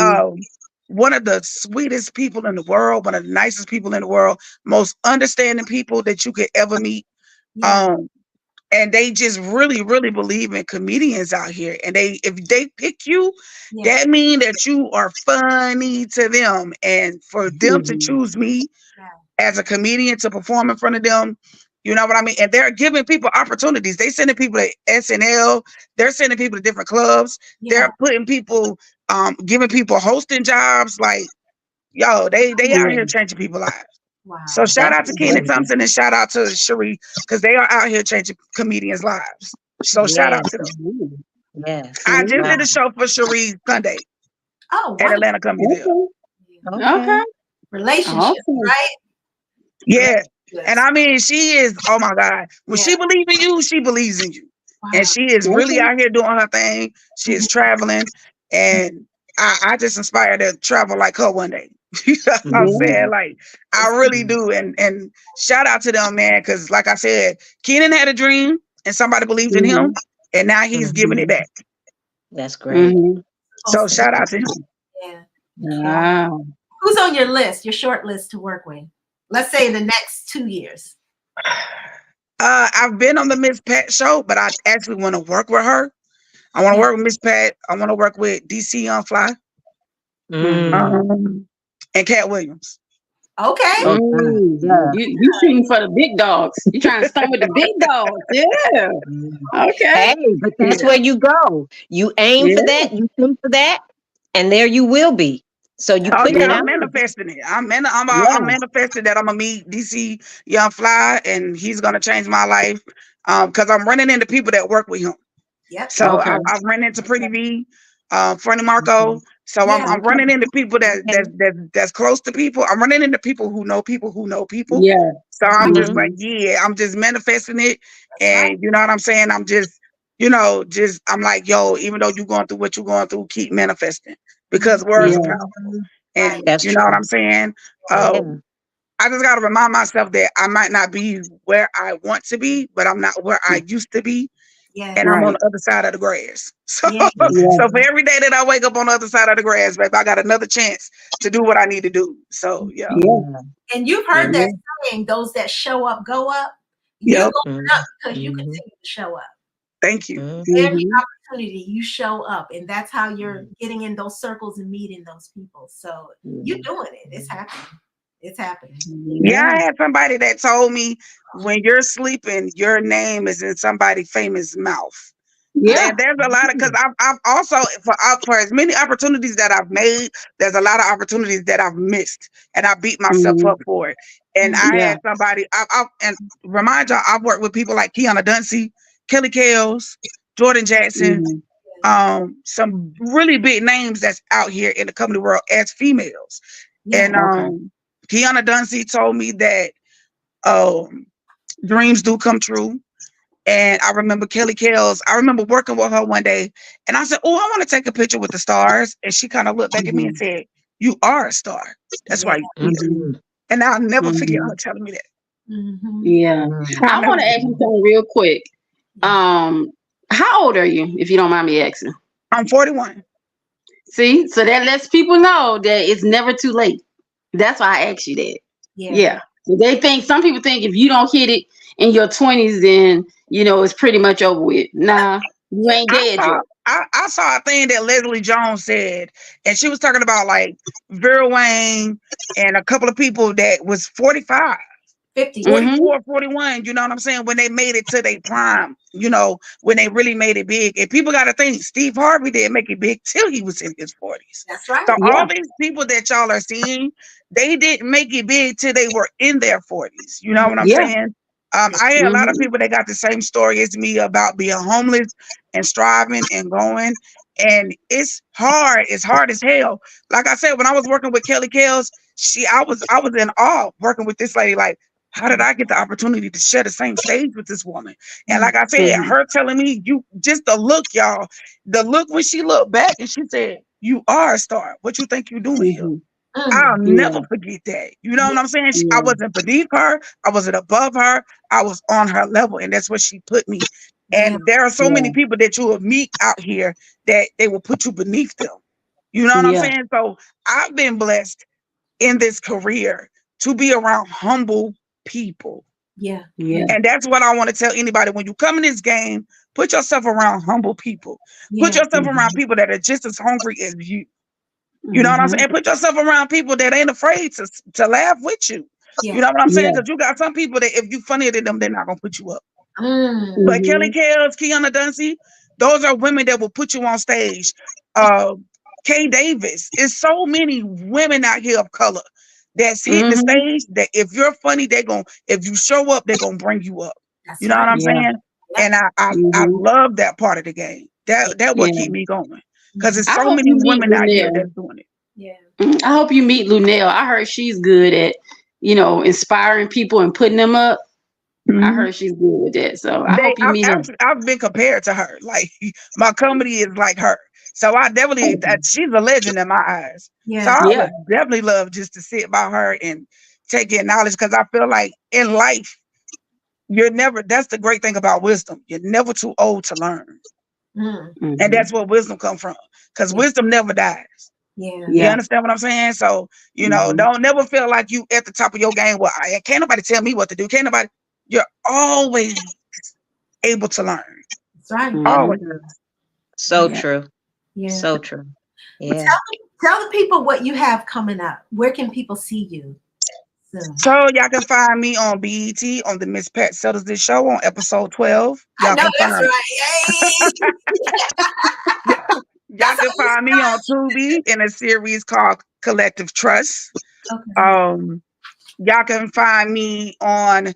one of the sweetest people in the world, one of the nicest people in the world, most understanding people that you could ever meet. Yeah. And they just really, really believe in comedians out here. And if they pick you, Yeah. that means that you are funny to them. And for them to choose me as a comedian to perform in front of them, you know what I mean? And they're giving people opportunities. They sending people to SNL. They're sending people to different clubs. Yeah. They're putting people, giving people hosting jobs. Like, yo, they out here changing people's lives. Wow. So shout out to Kenan great. Thompson and shout out to Cherie because they are out here changing comedians' lives. So shout out to them. Yes. I just Wow. did a show for Cherie Sunday Oh, at wow. Atlanta Comedyville. Okay. Relationship, Awesome. right? Yeah. Yes. And I mean, she is, oh my God. When Yeah. she believes in you, she believes in you. Wow. And she is really out here doing her thing. She is traveling. And I just inspire to travel like her one day. You know what I'm saying? Like, I really do. And shout out to them, man. Because like I said, Kenan had a dream and somebody believed in him. And now he's giving it back. That's great. So shout out to him. Yeah. Wow. Who's on your list, your short list to work with? Let's say in the next 2 years. I've been on the Miss Pat show, but I actually want to work with her. I want to work with Miss Pat. I want to work with DC Fly. And Cat Williams. Okay. You shooting for the big dogs. You trying to start with the big dogs. Yeah. Okay. Hey, but that's where you go. You aim for that, you think for that, and there you will be. So you put it I'm out. manifesting it. I'm manifesting that I'm gonna meet DC Young Fly and he's gonna change my life. Because I'm running into people that work with him. Yep. So I've run into Pretty V, Franny Marco. So I'm running into people that's close to people. I'm running into people who know people who know people. Yeah. So I'm just like, I'm just manifesting it. And you know what I'm saying? I'm just, I'm like, yo, even though you're going through what you're going through, keep manifesting because words are powerful. And That's you know what I'm saying? I just got to remind myself that I might not be where I want to be, but I'm not where I used to be. Yeah. And I'm on the other side of the grass. So, so for every day that I wake up on the other side of the grass, babe, I got another chance to do what I need to do. So, And you've heard that saying, those that show up, go up. You're going up because you continue to show up. Thank you. Every opportunity you show up, and that's how you're getting in those circles and meeting those people. So you're doing it. It's happening. It's happening. Yeah, I had somebody that told me when you're sleeping, your name is in somebody famous mouth. Yeah, and there's a lot of because I've also for as many opportunities that I've made, there's a lot of opportunities that I've missed, and I beat myself up for it. And I had somebody. And remind y'all, I've worked with people like Kiana Duncy, Kelly Kells, Jordan Jackson, some really big names that's out here in the comedy world as females. Yeah. And Kiana Duncy told me that dreams do come true. And I remember Kelly Kells, I remember working with her one day, and I said, "Oh, I want to take a picture with the stars." And she kind of looked back at me and said, "You are a star. That's why you're here." Mhm. And I'll never forget her telling me that. Yeah. I want to ask you something real quick. How old are you, if you don't mind me asking? I'm 41. See, so that lets people know that it's never too late. That's why I asked you that. Yeah. So some people think if you don't hit it in your 20s, then it's pretty much over with. Nah, you ain't dead yet. I saw a thing that Leslie Jones said, and she was talking about like Vera Wang and a couple of people that was 45. 50. 44, 41, you know what I'm saying? When they made it to their prime, when they really made it big. And people got to think, Steve Harvey didn't make it big till he was in his 40s. That's right. So all these people that y'all are seeing, they didn't make it big till they were in their 40s. You know what I'm saying? I hear a lot of people that got the same story as me about being homeless and striving and going. And it's hard. It's hard as hell. Like I said, when I was working with Kelly Kells, I was in awe working with this lady. Like, how did I get the opportunity to share the same stage with this woman? And like I said, her telling me, you just the look, y'all, the look when she looked back and she said, "You are a star. What you think you're doing here?" I'll never forget that. You know what I'm saying? I wasn't beneath her. I wasn't above her. I was on her level. And that's what she put me. And there are so many people that you will meet out here that they will put you beneath them. You know what I'm saying? So I've been blessed in this career to be around humble people. Yeah. And that's what I want to tell anybody. When you come in this game, put yourself around humble people. Put yourself around people that are just as hungry as you. You know what I'm saying? Put yourself around people that ain't afraid to laugh with you. You know what I'm saying? Because you got some people that if you funnier than them, they're not gonna put you up. But Kelly Kells, Kiana Duncy, those are women that will put you on stage. Kay Davis. It's so many women out here of color that's hitting the stage that if you're funny, if you show up, they're gonna bring you up. That's you know what I'm saying? And I love that part of the game. That will keep me going. Because there's so many women out here that's doing it. Yeah. I hope you meet Lunell. I heard she's good at, inspiring people and putting them up. I heard she's good with that. So I hope you meet her. I've been compared to her. Like my comedy is like her. So I definitely, she's a legend in my eyes. Yeah. So I would definitely love just to sit by her and take in knowledge because I feel like in life, that's the great thing about wisdom. You're never too old to learn. And that's where wisdom comes from. Because wisdom never dies. You understand what I'm saying? So, don't never feel like you at the top of your game. Well, can't nobody tell me what to do. You're always able to learn. That's right. Always. So true. Yeah. So true. Yeah. Tell the people what you have coming up. Where can people see you soon? So y'all can find me on BET on the Miss Pat Settles This Show on episode 12. Y'all that's find right. Y'all can find me on Tubi in a series called Collective Trust. Okay. Y'all can find me on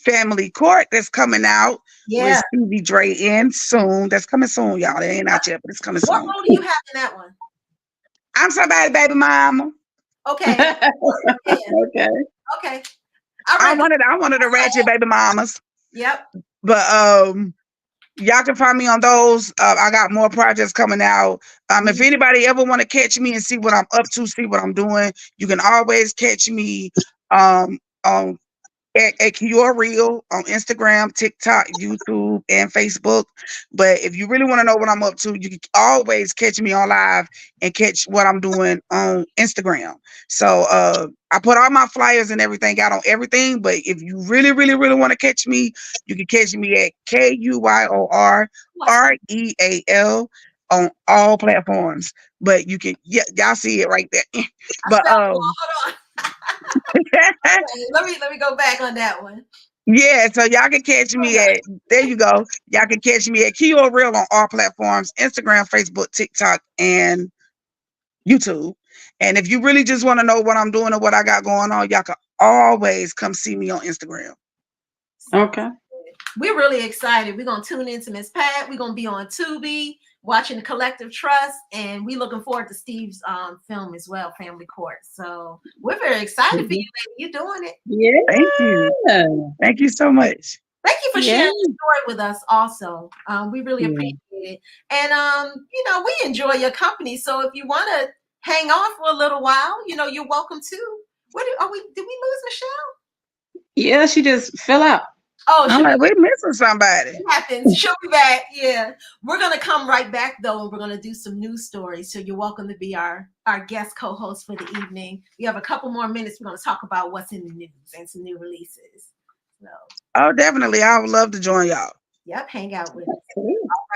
Family Court that's coming out with Stevie Dre in soon. That's coming soon, y'all. It ain't out yet, but it's coming soon. What role do you have in that one? I'm somebody's baby mama. Okay. Okay. I'm one of the ratchet baby mamas. Yep. But y'all can find me on those. I got more projects coming out. If anybody ever want to catch me and see what I'm up to, see what I'm doing, you can always catch me on at Keyor Real on Instagram, TikTok, YouTube, and Facebook. But if you really want to know what I'm up to, you can always catch me on live and catch what I'm doing on Instagram. So I put all my flyers and everything out on everything. But if you really, really, really want to catch me, you can catch me at KUYOR REAL on all platforms. But you can, y'all see it right there. But hold on. Okay, let me go back on that one. Yeah, so y'all can catch me at, there you go. Y'all can catch me at Keyor Real on all platforms, Instagram, Facebook, TikTok, and YouTube. And if you really just want to know what I'm doing and what I got going on, y'all can always come see me on Instagram. Okay. we're really excited. We're gonna tune into Miss Pat. We're gonna be on Tubi watching the Collective Trust, and we looking forward to Steve's film as well, Family Court. So we're very excited for you, lady. You're doing it. Yeah. Thank you. Thank you so much. Thank you for Yeah. sharing your story with us also. We really appreciate it. And you know, we enjoy your company. So if you want to hang on for a little while, you know, you're welcome to. Did we lose Michelle? Yeah, she just fell out. Oh, I'm like, we're missing somebody. it happens. She'll be back. Yeah. We're gonna come right back though, and we're gonna do some news stories. So you're welcome to be our guest co-host for the evening. We have a couple more minutes. We're gonna talk about what's in the news and some new releases. So Oh, definitely. I would love to join y'all. yep, hang out with us. All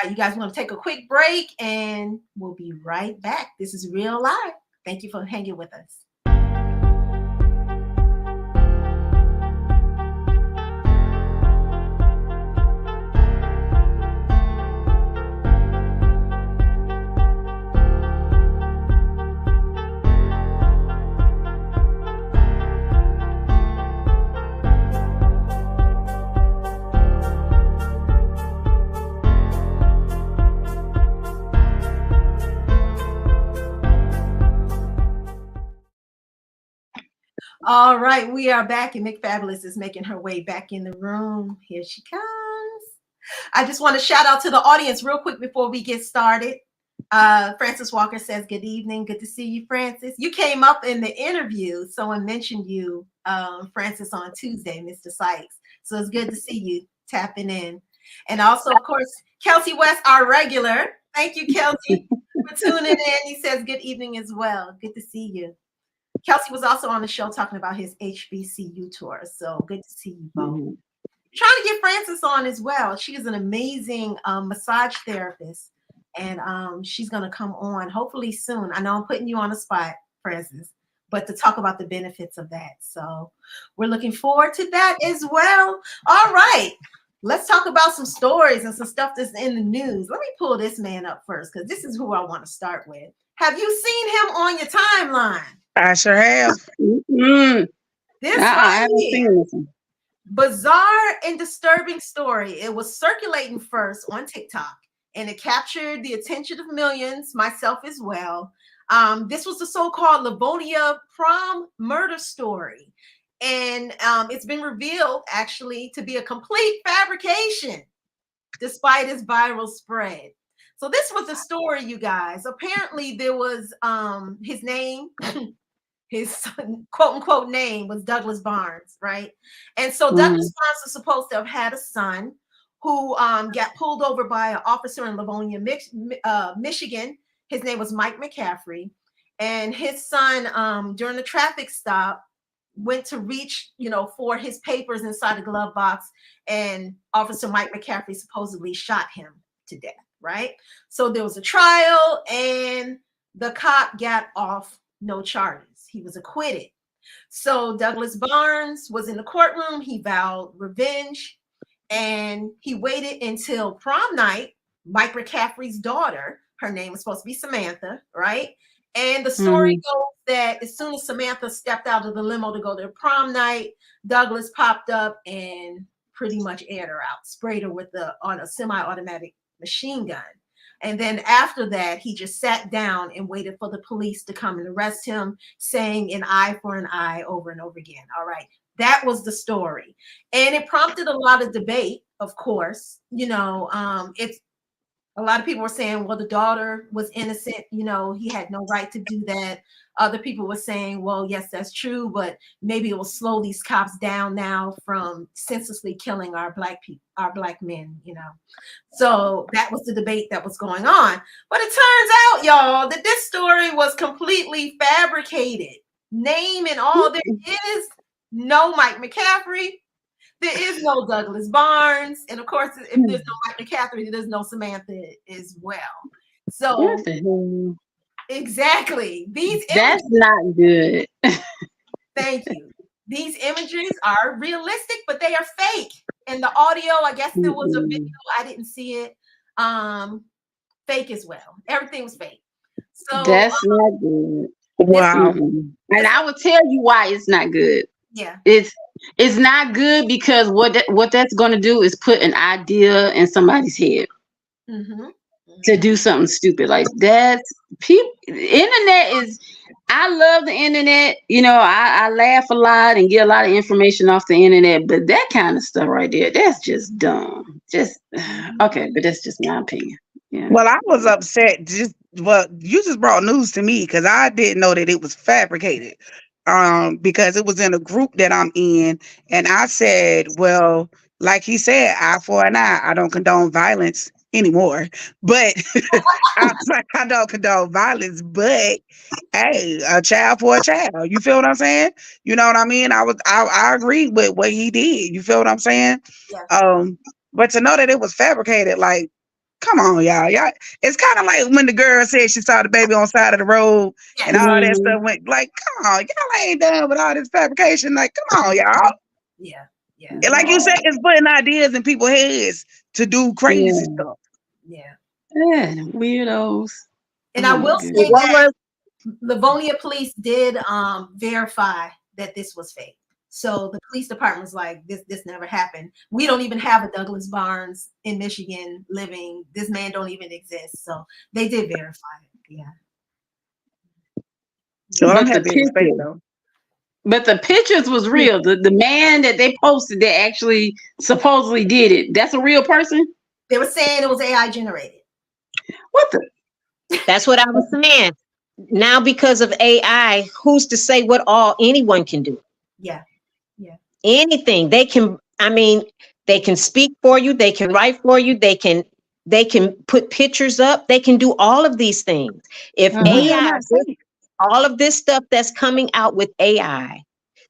right, you guys want to take a quick break and we'll be right back. This is Real Live. Thank you for hanging with us. All right, we are back, and Mick Fabulous is making her way back in the room. Here she comes. I just want to shout out to the audience real quick before we get started. Francis Walker says, good evening. Good to see you, Francis. You came up in the interview. Someone mentioned you, Francis, on Tuesday, Mr. Sykes. So it's good to see you tapping in. And also, of course, Kelsey West, our regular. Thank you, Kelsey, for tuning in. He says, good evening as well. Good to see you. Kelsey was also on the show talking about his HBCU tour. So good to see you both. Trying to get Francis on as well. She is an amazing massage therapist. And she's going to come on hopefully soon. I know I'm putting you on the spot, Francis, but to talk about the benefits of that. So we're looking forward to that as well. All right. Let's talk about some stories and some stuff that's in the news. Let me pull this man up first because this is who I want to start with. Have you seen him on your timeline? I sure have. This I haven't seen this one. Bizarre and disturbing story. It was circulating first on TikTok, and it captured the attention of millions, myself as well. This was the so-called Livonia prom murder story. And it's been revealed actually to be a complete fabrication despite its viral spread. So this was the story, you guys. Apparently there was his name, his quote unquote name was Douglas Barnes, right? And so Douglas Barnes was supposed to have had a son who got pulled over by an officer in Livonia, Michigan. His name was Mike McCaffrey. And his son, during the traffic stop, went to reach, for his papers inside the glove box, and Officer Mike McCaffrey supposedly shot him to death, right? So there was a trial, and the cop got off no charges. He was acquitted. So Douglas Barnes was in the courtroom. He vowed revenge, and he waited until prom night. Mike McCaffrey's daughter, her name was supposed to be Samantha, right? And the story goes that as soon as Samantha stepped out of the limo to go to prom night, Douglas popped up and pretty much aired her out, sprayed her on a semi-automatic machine gun. And then after that, he just sat down and waited for the police to come and arrest him, saying an eye for an eye over and over again. All right. That was the story. And it prompted a lot of debate, of course. It's a lot of people were saying, well, the daughter was innocent. He had no right to do that. Other people were saying, well, yes, that's true, but maybe it will slow these cops down now from senselessly killing our black people, our black men, So that was the debate that was going on. But it turns out, y'all, that this story was completely fabricated. Name and all. There is no Mike McCaffrey. There is no Douglas Barnes. And of course, if there's no Mike McCaffrey, there's no Samantha as well. So exactly. That's not good. Thank you. These images are realistic, but they are fake. And the audio, I guess there was a video. I didn't see it. Fake as well. Everything was fake. So that's not good. Wow. And I will tell you why it's not good. Yeah. It's not good because what that's going to do is put an idea in somebody's head Mm-hmm. to do something stupid like that. People, internet is. I love the internet. You know, I laugh a lot and get a lot of information off the internet. But that kind of stuff right there, that's just dumb. Just okay, but that's just my opinion. Yeah. Well, I was upset. You just brought news to me because I didn't know that it was fabricated. Because it was in a group that I'm in, and I said, well, like he said, eye for an eye. I don't condone violence anymore, but I was like, I don't condone violence, but hey, a child for a child. You feel what I'm saying? You know what I mean? I agree with what he did. You feel what I'm saying? Yeah. But to know that it was fabricated, like, come on, y'all. It's kind of like when the girl said she saw the baby on the side of the road and all that Mhm. stuff went. Like, come on, y'all ain't done with all this fabrication. Like, come on, y'all. Yeah. Yeah. And like you said, it's putting ideas in people's heads to do crazy Yeah. stuff. Yeah. Yeah, weirdos. And Oh I my will goodness. say What that was Livonia police did verify that this was fake. So the police department was like, this never happened. We don't even have a Douglas Barnes in Michigan living. This man don't even exist. So they did verify it. Yeah. Well, I'm But the happy it was fake picture, though. but the pictures was real. The man that they posted that actually supposedly did it, that's a real person? They were saying it was AI generated. What the? That's what I was saying. Now, because of AI, who's to say what all anyone can do? Yeah. Yeah. Anything they can. I mean, they can speak for you. They can write for you. They can put pictures up. They can do all of these things. If But we are AI, not safe. all of this stuff that's coming out with AI,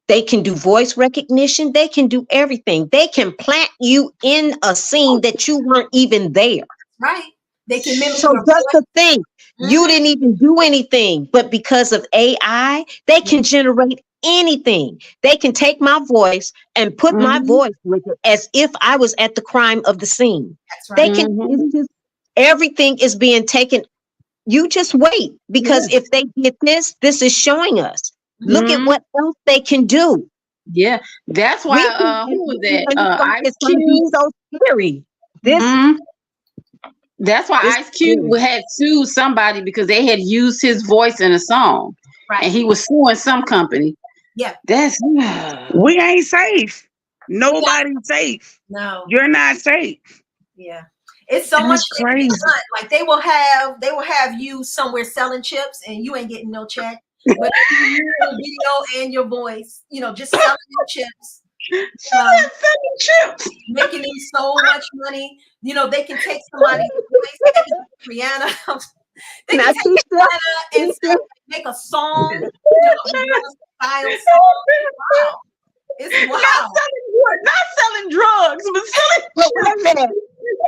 they can do voice recognition. They can do everything. They can plant you in a scene that you weren't even there. Right. They can mimic So your just voice. to think, you didn't even do anything, but because of AI, they can generate anything. They can take my voice and put my Mhm. voice with it as if I was at the crime of the scene. That's They right. can, it's Mhm. just, everything is being taken. You just wait, because Yeah. if they did this is showing us. Look at Mhm. what else they can do. Yeah. That's We why can, who was that? Ice it's going to be Cube. so scary. This Mhm. That's why is Ice Cube scary. had sued somebody because they had used his voice in a song, Right. and he was suing some company. Yeah. That's We ain't safe. We got Nobody's safe. no. You're not safe. Yeah. It's so much That's that can be crazy. done. Like they will have you somewhere selling chips and you ain't getting no check. But you a video and your voice, just selling them chips, um, selling chips. making them so much money. They can take somebody's voice, they can Rihanna. They Now, can take Rihanna and say, make a song, Rihanna style song. Wow. It's wow. Not selling drugs, but selling But wait a minute.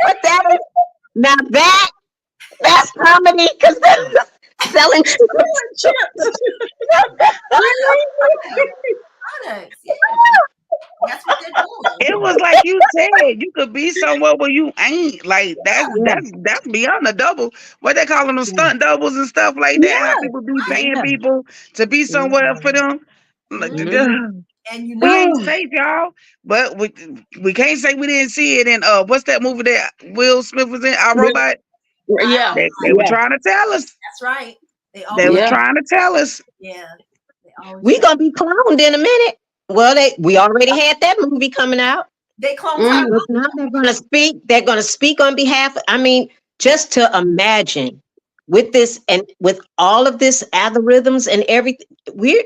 But that is now that's comedy, because that's selling chips. chips. Products. Yeah. That's what they're doing. It was like you said, you could be somewhere where you ain't. Like that's Yeah, that's beyond a double. What they calling them stunt doubles and stuff like that. How people be paying yeah. people to be somewhere for them. Like, Mhm. And we ain't safe, y'all. But we can't say we didn't see it in what's that movie that Will Smith was in? Our Robot. Yeah, They were trying to tell us. That's right. They They always was yeah. trying to tell us. yeah. They always We gonna be cloned in a minute. Well, we already had that movie coming out. they clone Mm. Tyler. But now they're gonna speak. They're gonna speak on behalf. I mean, just to imagine with this and with all of this algorithms and everything, we're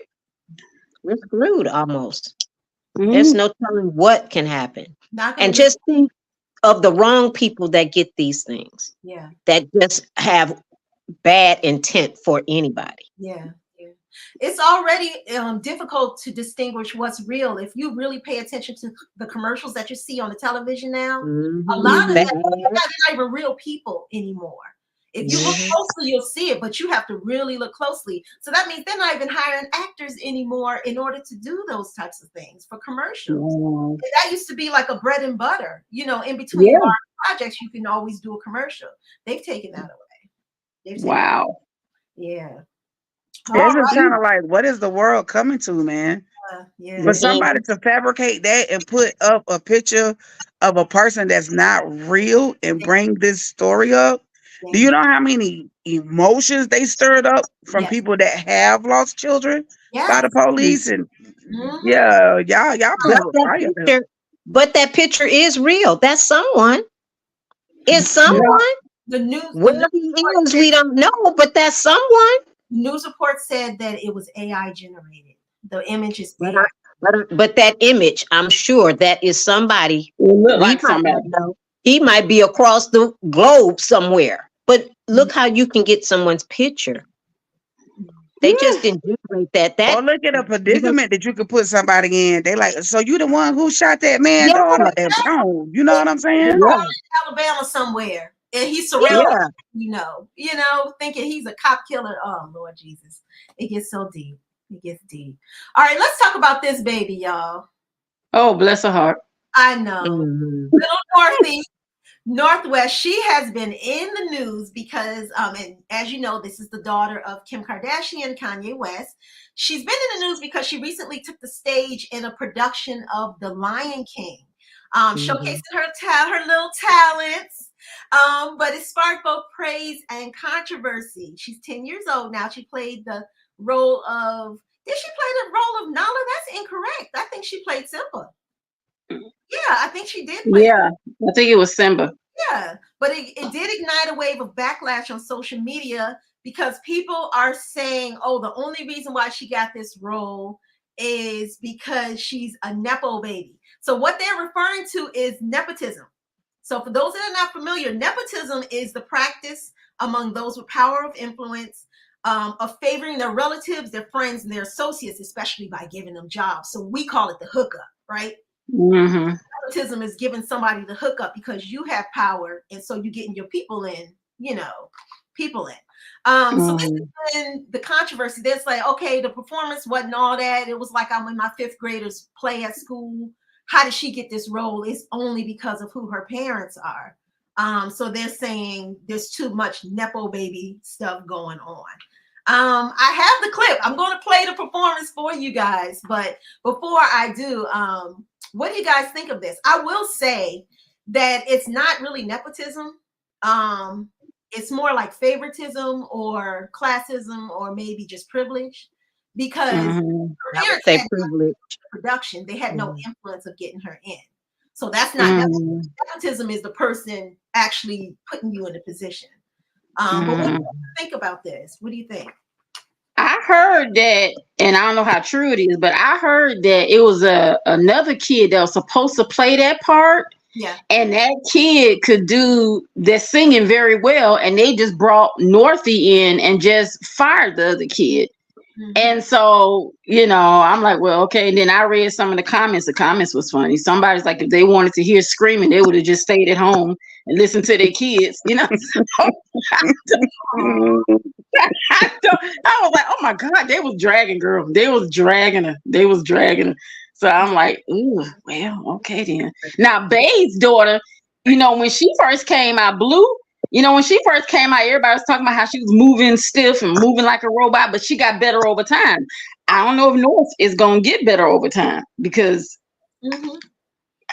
screwed almost. There's Mm. no telling what can happen. Not gonna And be just think of the wrong people that get these things, yeah. that just have bad intent for anybody. Yeah. Yeah. It's already difficult to distinguish what's real. If you really pay attention to the commercials that you see on the television now, a lot of that, they're not even real people anymore. If you look closely, you'll see it, but you have to really look closely. So that means they're not even hiring actors anymore in order to do those types of things for commercials. And that used to be like a bread and butter, in between Yeah. large projects, you can always do a commercial. They've taken that away. They've taken Wow. yeah. It's All just right. kind of like, what is the world coming to, man? Yeah. For Mhm. somebody to fabricate that and put up a picture of a person that's not real and bring this story up, do you know how many emotions they stirred up from Yes. people that have lost children by the Yes. police? And Mhm. yeah, y'all put But up a that fire there. picture, but that picture is real. That's someone. It's Yeah. someone. The news, the Where news he report is, we don't know, but that's someone. news report said that it was AI generated. The image is But AI. but that image, I'm sure that is somebody. It look We like might not somebody. know. He might be across the globe somewhere. But look how you can get someone's picture. They just didn't generate that. Or That look at a you know, predicament that you could put somebody in. They like, so you the one who shot that man, yeah, daughter? And boom, you know what I'm saying? yeah, Alabama somewhere, and he's yeah. surrounded. Thinking he's a cop killer. Oh Lord Jesus, it gets so deep. It gets deep. All right, let's talk about this baby, y'all. Oh, bless her heart. I know, Mhm. little Northie. Northwest, she has been in the news because, and as you know, this is the daughter of Kim Kardashian, Kanye West. She's been in the news because she recently took the stage in a production of The Lion King, Mhm. showcasing her little talents. But it sparked both praise and controversy. She's 10 years old now. She played the role of, did she play the role of Nala? That's incorrect. I think she played Simba. Yeah, I think she did play. Yeah, I think it was Simba. Yeah, but it did ignite a wave of backlash on social media because people are saying, oh, the only reason why she got this role is because she's a Nepo baby. So what they're referring to is nepotism. So for those that are not familiar, nepotism is the practice among those with power of influence of favoring their relatives, their friends, and their associates, especially by giving them jobs. So we call it the hookup, right? Mm-hmm. Nepotism is giving somebody the hookup because you have power, and so you're getting your people in, people in. So this Mm-hmm. has been the controversy. There's like, okay, the performance wasn't all that. It was like I'm in my fifth graders play at school. How did she get this role? It's only because of who her parents are. So they're saying there's too much Nepo baby stuff going on. I have the clip. I'm going to play the performance for you guys, but before I do, what do you guys think of this? I will say that it's not really nepotism. It's more like favoritism or classism or maybe just privilege because Mm-hmm. her I would parents say had privilege. production. They had no Mhm. influence of getting her in. So that's not nepotism. Mm-hmm. Nepotism is the person actually putting you in a position. But what do Mm-hmm. you think about this? What do you think? I heard that, and I don't know how true it is, but I heard that it was another kid that was supposed to play that part, Yeah. and that kid could do the singing very well, and they just brought Northie in and just fired the other kid. Mhm. And so, I'm like, well, okay. And then I read some of the comments. The comments was funny. Somebody's like, if they wanted to hear screaming, they would have just stayed at home and listened to their kids, I was like, oh my God, they was dragging girl. They was dragging her. They was dragging her. So I'm like, ooh, well, okay then. Now, Babe's daughter, when she first came out, Blue, when she first came out, everybody was talking about how she was moving stiff and moving like a robot, but she got better over time. I don't know if North is gonna get better over time because Mhm.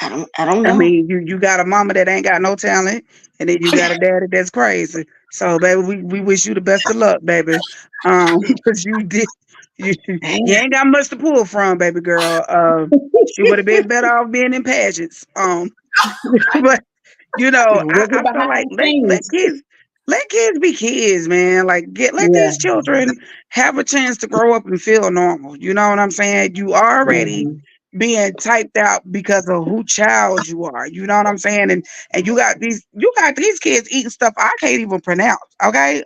I don't I know. mean, you got a mama that ain't got no talent, and then you got a daddy that's crazy. So, baby, we wish you the best of luck, baby. Because you ain't got much to pull from, baby girl. She would have been better off being in pageants. But I Working feel behind like the let scenes. kids be kids, man. Like let Yeah. these children have a chance to grow up and feel normal. You know what I'm saying? You already Mhm. being typed out because of who child you are. You know what I'm saying? And you got these kids eating stuff I can't even pronounce. Okay.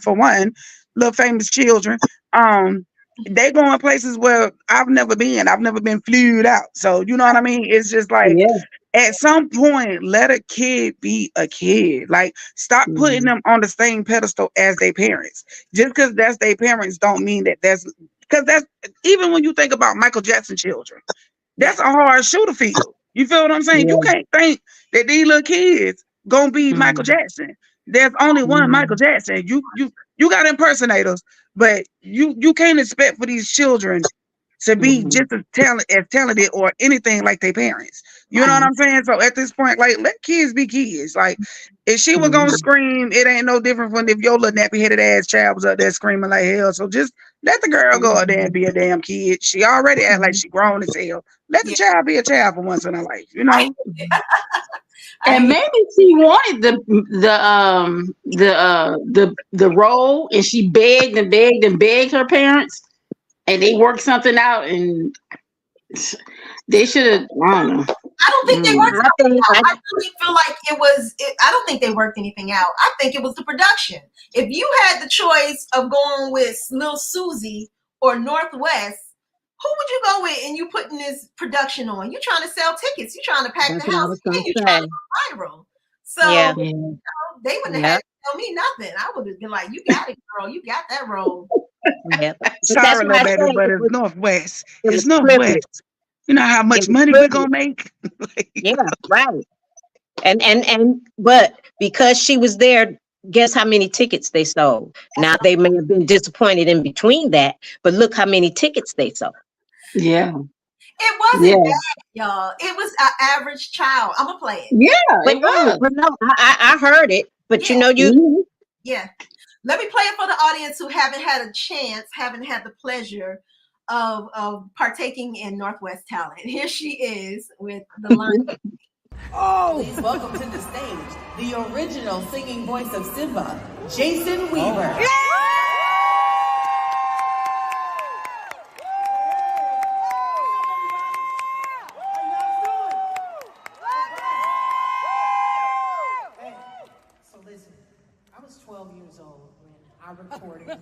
For one, little famous children. They going places where I've never been. I've never been flued out. So you know what I mean? It's just like Yeah. at some point, let a kid be a kid. Like, stop putting Mhm. them on the same pedestal as their parents. Just because that's their parents don't mean that's even when you think about Michael Jackson children, Yeah. that's a hard shoe to feel. You feel what I'm saying? You Yeah. can't think that these little kids gonna be Michael Mhm. Jackson. There's only one Michael Mhm. Jackson. You got impersonators, but you can't expect for these children to be just as talented or anything like their parents. You know what I'm saying? So at this point, like, let kids be kids. Like, if she was gonna scream, it ain't no different from if your little nappy headed ass child was up there screaming like hell. So just let the girl go out there and be a damn kid. She already act like she grown as hell. Let the child be a child for once in her life, you know. And maybe she wanted the role, and she begged and begged and begged her parents, and they worked something out, and they should have. I don't know. I don't think they worked anything out. I really feel like I don't think they worked anything out. I think it was the production. If you had the choice of going with Lil Susie or Northwest, who would you go with? And you putting this production on? You trying to sell tickets? You trying to pack the house? And you trying to go viral? So they wouldn't have had to tell me nothing. I would have been like, "You got it, girl. You got that role." Yeah. Sorry, little baby, but it's Northwest. It's Northwest. You know how much money we're gonna make? Yeah, right. But because she was there, guess how many tickets they sold? Now they may have been disappointed in between that, but look how many tickets they sold. Yeah. It wasn't bad, y'all. It was an average child. I'm gonna play it. Yeah, But it was. But no, I heard it. But you know, Yeah. Let me play it for the audience who haven't had the pleasure of partaking in Northwest talent. Here she is with the line. Please welcome to the stage the original singing voice of Simba, Jason Weaver. So listen, I was 12 years old when I recorded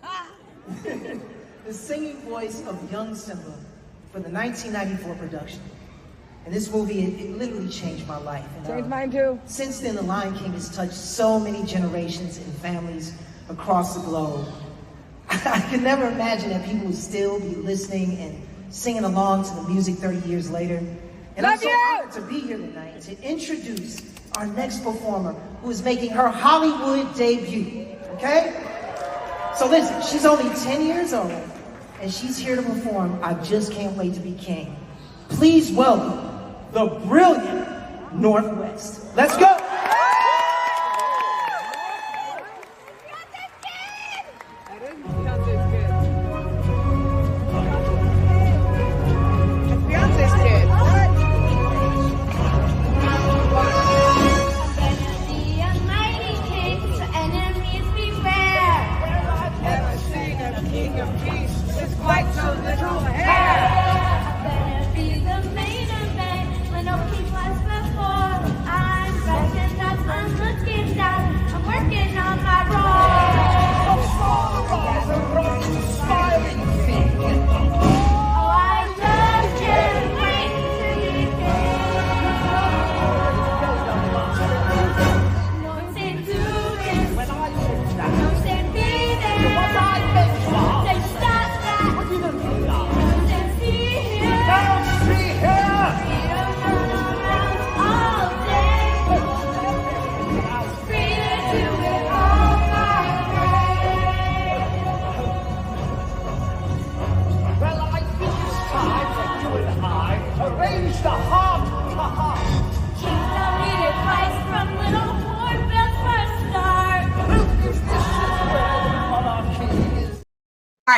the singing voice of young Simba for the 1994 production. And this movie, it literally changed my life. Changed mine too. Since then, The Lion King has touched so many generations and families across the globe. I could never imagine that people would still be listening and singing along to the music 30 years later. And I'm so honored to be here tonight to introduce our next performer who is making her Hollywood debut, okay? So listen, she's only 10 years old and she's here to perform I Just Can't Wait to Be King. Please welcome the brilliant Northwest. Let's go.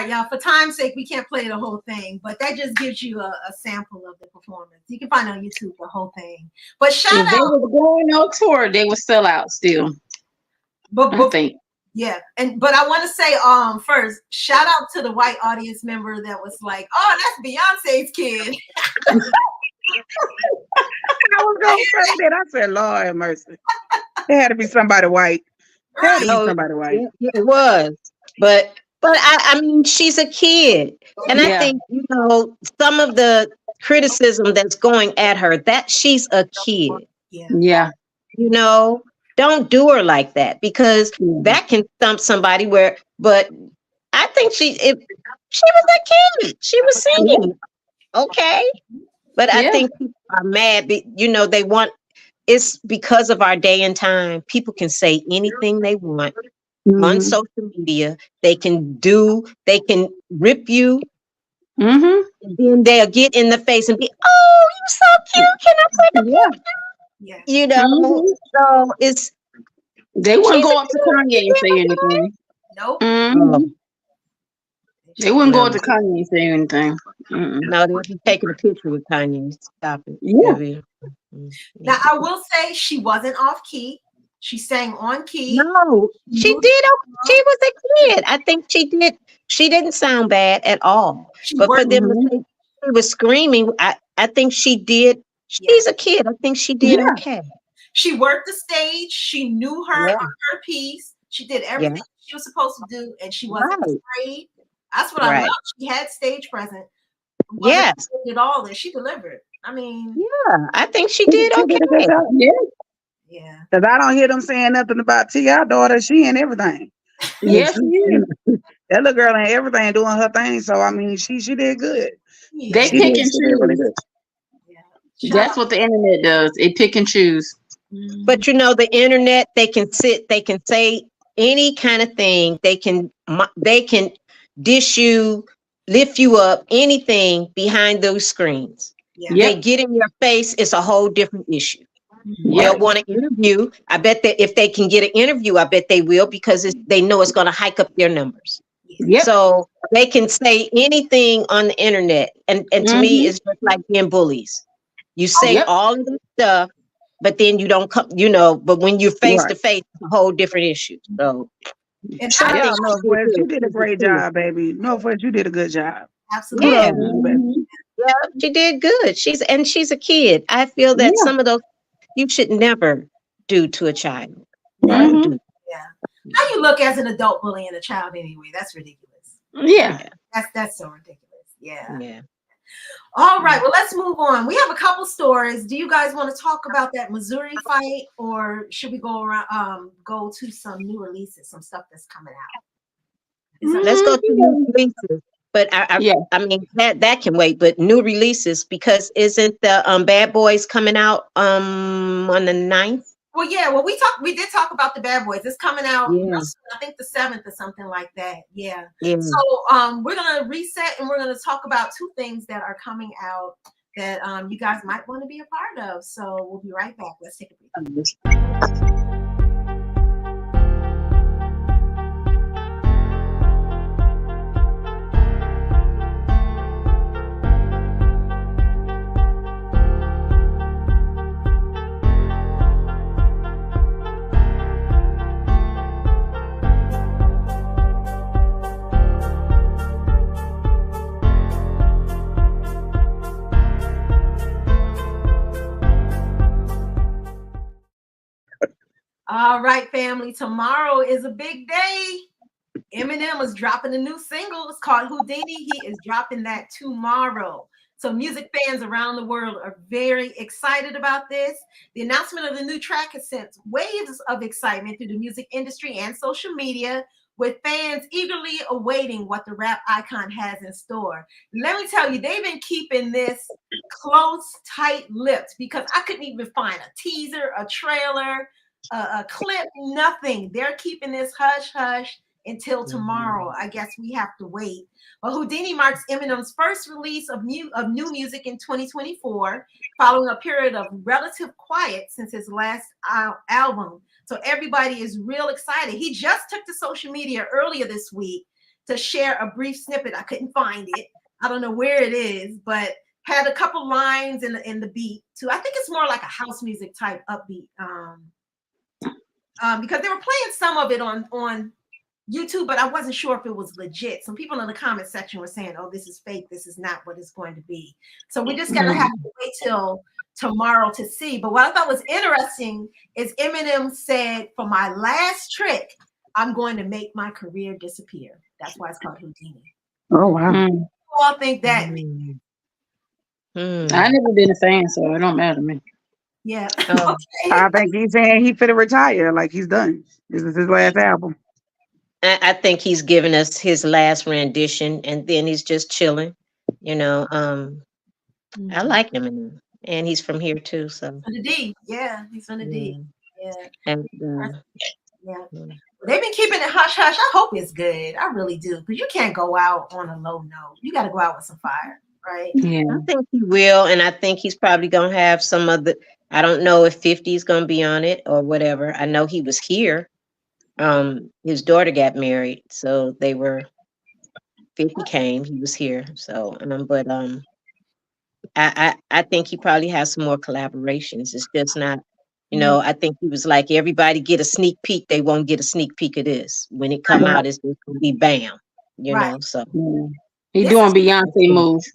Y'all, for time's sake, we can't play the whole thing, but that just gives you a sample of the performance. You can find on YouTube the whole thing. But shout out, they were going on tour, they would sell out still. But I think. Yeah, but I want to say first, shout out to the white audience member that was like, "Oh, that's Beyonce's kid." I was gonna say that. I said, "Lord have mercy." There had to be somebody white. There had to be somebody white. It was, but I mean, she's a kid, and I think, you know, some of the criticism that's going at her, that she's a kid. Yeah. You know, don't do her like that, because that can stump somebody. But I think she was a kid. She was singing, okay. But I think people are mad. You know, it's because of our day and time. People can say anything they want. On social media. They can rip you Mm-hmm. And then they'll get in the face and be, oh, you so cute. Can I take a Yeah. picture? Yeah. You know, Mm-hmm. so it's They wouldn't she's a go up to kid. Kanye and say anything. Nope. Mm-hmm. Oh, They wouldn't go no. up to Kanye and say anything. Mm-mm. No, they'll be taking a picture with Kanye. Stop it. Yeah. Now Yeah. I will say she wasn't off key. She sang on key. No, she Moved did. She along. was a kid. I think she did. She didn't sound bad at all. She But for worked. them to Mm-hmm. say she was screaming, I think she did. Yeah. She's a kid. I think she did Yeah. okay. She worked the stage. She knew Yeah. her piece. She did Yeah. everything she was supposed to do, and she wasn't Right. afraid. That's what I Right. love. She had stage presence. Wasn't Yes. afraid at all, and she delivered. I mean, Yeah. I think she She did did a good okay. job. Yeah. yeah. Because I don't hear them saying nothing about T.I. daughter. She and everything. And Yes, she, he you is. know, that little girl and everything doing her thing. So I mean, she did good. Yeah. They pick and She did really choose. good. Yeah. Shout That's out. what the internet does. It pick and choose. But you know, the internet, they can say any kind of thing. They can dish you, lift you up, anything behind those screens. Yeah. Yep. They get in your face, it's a whole different issue. Yep. They'll want to interview. I bet that if they can get an interview, I bet they will because they know it's going to hike up their numbers. Yep. So they can say anything on the internet. And to me, Mm-hmm. it's just like being bullies. You say Yep. all of this stuff, but then you don't come, but when you're face to Right. face, it's a whole different issue. So And Shout I I think out think she did Northwest. You good. did a She's a great kid. job, baby. Northwest, you did a good job. absolutely. Yeah, Kudos to you, baby. Mm-hmm. yeah, she did good. She's a kid. I feel that Yeah. some of those you should never do to a child. Yeah. Never Mm-hmm. do. Yeah. How you look as an adult bullying a child anyway? That's ridiculous. Yeah. That's so ridiculous. Yeah. Yeah. All right. Well, let's move on. We have a couple stories. Do you guys want to talk about that Missouri fight, or should we go around go to some new releases, some stuff that's coming out? Is that- Let's go to new Mm-hmm. releases. But Yeah. I mean that can wait. But new releases because isn't the Bad Boys coming out on the 9th? Well, yeah. Well, we did talk about the Bad Boys. It's coming out. Yeah. I think the 7th or something like that. Yeah. Yeah. So we're gonna reset and we're gonna talk about two things that are coming out that you guys might want to be a part of. So we'll be right back. Let's take a break. All right, family. Tomorrow is a big day. Eminem is dropping a new single. It's called Houdini. He is dropping that tomorrow. So music fans around the world are very excited about this. The announcement of the new track has sent waves of excitement through the music industry and social media, with fans eagerly awaiting what the rap icon has in store. Let me tell you, they've been keeping this close, tight-lipped because I couldn't even find a teaser, a trailer, a clip, nothing. They're keeping this hush-hush until tomorrow. I guess we have to wait. But Houdini marks Eminem's first release of new music in 2024, following a period of relative quiet since his last album. So everybody is real excited. He just took to social media earlier this week to share a brief snippet. I couldn't find it. I don't know where it is, but had a couple lines in the beat too. I think it's more like a house music type upbeat. Because they were playing some of it on YouTube, but I wasn't sure if it was legit. Some people in the comment section were saying, "Oh, this is fake. This is not what it's going to be." So we just gotta have to wait till tomorrow to see. But what I thought was interesting is Eminem said, "For my last trick, I'm going to make my career disappear." That's why it's called Houdini. Oh wow. Mm. You all think that? I never been a fan, so it don't matter to me. Yeah. Oh. Okay. I think he's saying he finna retire. Like he's done. This is his last album. I think he's giving us his last rendition and then he's just chilling. You know, I like him and he's from here too. So From the D. Yeah, he's from the D. Yeah. and Yeah. They've been keeping it hush hush. I hope it's good. I really do, because you can't go out on a low note. You got to go out with some fire, right? Yeah. I think he will, and I think he's probably gonna have some of the. I don't know if 50 is gonna be on it or whatever. I know he was here. His daughter got married, so they were 50 came. He was here, so but I think he probably has some more collaborations. It's just not. I think he was like, everybody get a sneak peek. They won't get a sneak peek of this. When it come out, it's just gonna be bam. Right. So Yeah. He doing Beyonce moves.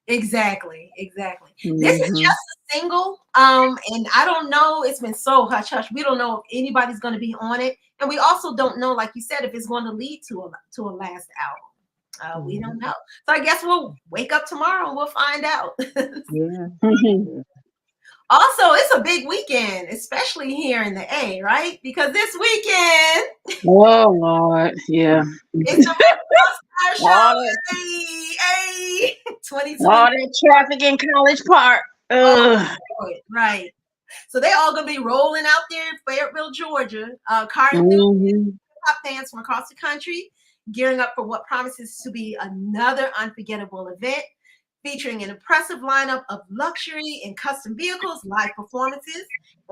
Exactly. This is just a single. And I don't know. It's been so hush hush. We don't know if anybody's going to be on it, and we also don't know, like you said, if it's going to lead to a last album. We don't know. So I guess we'll wake up tomorrow and we'll find out. yeah. Also, it's a big weekend, especially here in the A, right? Because this weekend, Oh Lord, yeah. it's the Rick Ross All show. that, Hey, 2020. all that traffic in College Park. Right. So they all gonna be rolling out there in Fayetteville, Georgia. Car hip-hop fans from across the country gearing up for what promises to be another unforgettable event, featuring an impressive lineup of luxury and custom vehicles, live performances,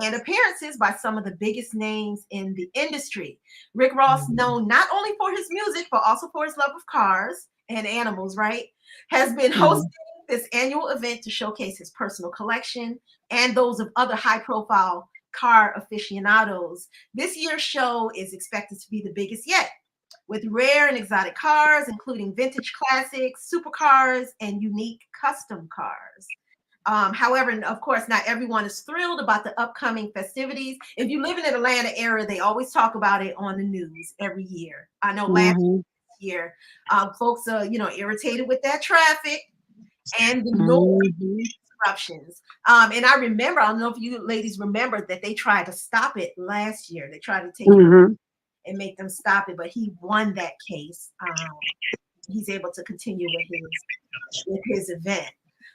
and appearances by some of the biggest names in the industry. Rick Ross, known not only for his music, but also for his love of cars and animals, right, has been hosting this annual event to showcase his personal collection and those of other high-profile car aficionados. This year's show is expected to be the biggest yet, with rare and exotic cars, including vintage classics, supercars, and unique custom cars. However, of course, not everyone is thrilled about the upcoming festivities. If you live in the Atlanta area, they always talk about it on the news every year. I know last year, folks are, irritated with that traffic and the noise disruptions. And I remember, I don't know if you ladies remember that they tried to stop it last year. They tried to take it and make them stop it, but he won that case. He's able to continue with his event.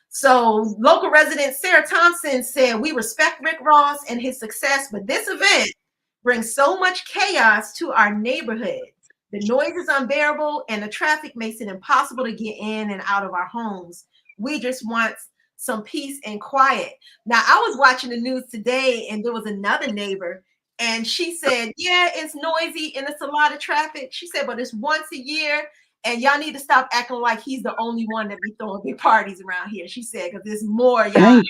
So local resident Sarah Thompson said, "We respect Rick Ross and his success, but this event brings so much chaos to our neighborhood. The noise is unbearable and the traffic makes it impossible to get in and out of our homes. We just want some peace and quiet." Now, I was watching the news today and there was another neighbor, and she said, "Yeah, it's noisy and it's a lot of traffic." She said, "But it's once a year, and y'all need to stop acting like he's the only one that be throwing big parties around here." She said, "Because there's more y'all that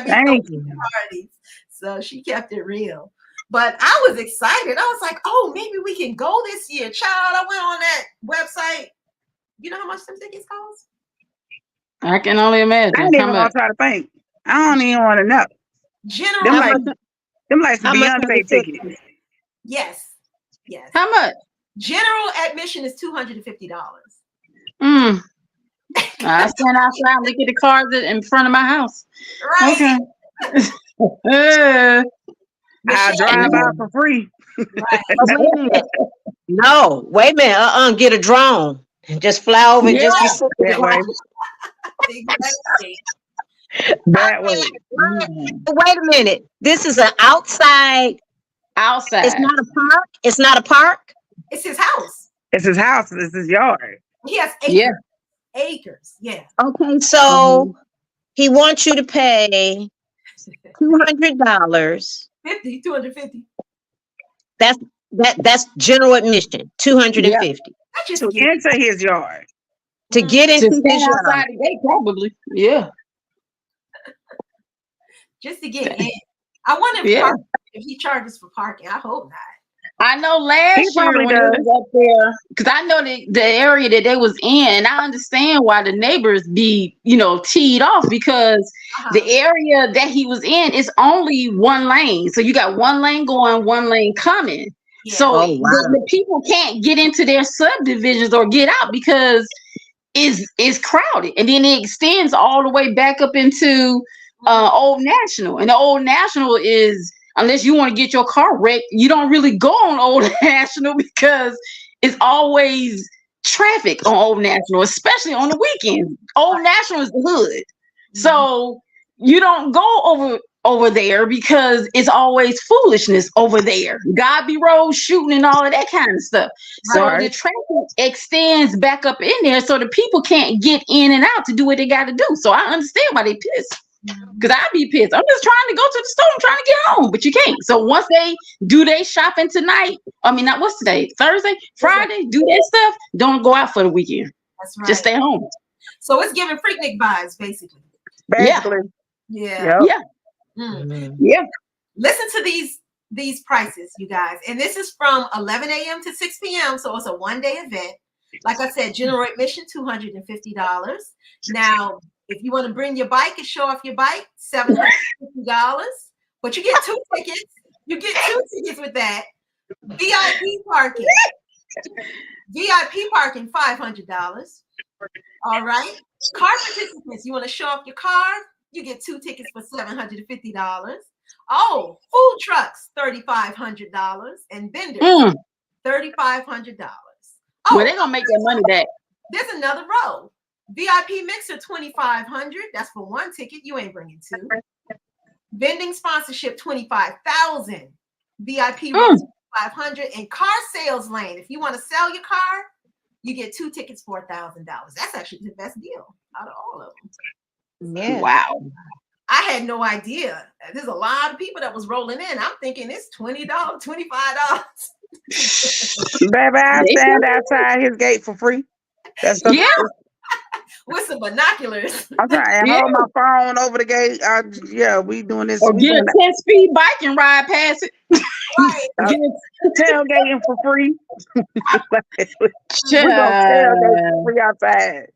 be throwing big parties." So she kept it real. But I was excited. I was like, "Oh, maybe we can go this year." Child, I went on that website. You know how much them tickets cost? I can only imagine. I ain't even gonna try to think. I don't even want to know. General, them like some Beyonce tickets. Yes. How much? General admission is $250. I stand outside and look at the cars in front of my house. Right. Okay. I drive out for free. Right. Wait a minute. No, wait a minute. Get a drone and just fly over and just be sitting that way. Exactly. That way. Wait a minute. This is an outside. It's not a park. It's not a park. It's his house. It's his house. It's his yard. He has acres. Yeah. Acres. Yeah. Okay, so he wants you to pay $200. 250. That's general admission. 250 to get into his yard. To get into his yard. Outside the gate, probably. Yeah. Just to get in. I wonder if he charges for parking. I hope not. I know last year when it was up there, because I know the area that they was in, I understand why the neighbors be, teed off, because the area that he was in is only one lane. So you got one lane going, one lane coming. Yeah. So the people can't get into their subdivisions or get out because it's crowded. And then it extends all the way back up into Old National. And the Old National is, unless you want to get your car wrecked, you don't really go on Old National because it's always traffic on Old National, especially on the weekends. Old National is the hood. So you don't go over over there because it's always foolishness over there. God be road shooting and all of that kind of stuff. So Right. the traffic extends back up in there so the people can't get in and out to do what they got to do. So I understand why they pissed. Because I'd be pissed. I'm just trying to go to the store. I'm trying to get home, but you can't. So once they do their shopping tonight, I mean, not what's today? Thursday, Friday, do their stuff. Don't go out for the weekend. That's right. Just stay home. So it's giving Freaknik vibes, basically. Basically. Yeah. Yep. Yeah. Listen to these prices, you guys. And this is from 11 a.m. to 6 p.m. So it's a one-day event. Like I said, general admission, $250. Now, if you want to bring your bike and show off your bike, $750. But you get 2 tickets. You get 2 tickets with that. VIP parking. VIP parking, $500. All right. Car participants, you want to show off your car? You get 2 tickets for $750. Oh, food trucks, $3,500. And vendors, $3,500. Oh, Well, they're going to make their money back. There's another row. VIP mixer, $2,500. That's for 1 ticket. You ain't bringing 2. Vending sponsorship, $25,000. VIP $500. And car sales lane. If you want to sell your car, you get 2 tickets for $1,000. That's actually the best deal out of all of them. Yeah. Wow. I had no idea. There's a lot of people that was rolling in. I'm thinking it's $20, $25. Baby, I stand outside his gate for free. That's with some binoculars. I'm trying to hold my phone over the gate. We doing this. Or get a 10-speed bike and ride past it. Right. Tailgating for free. We gonna tailgate for free outside.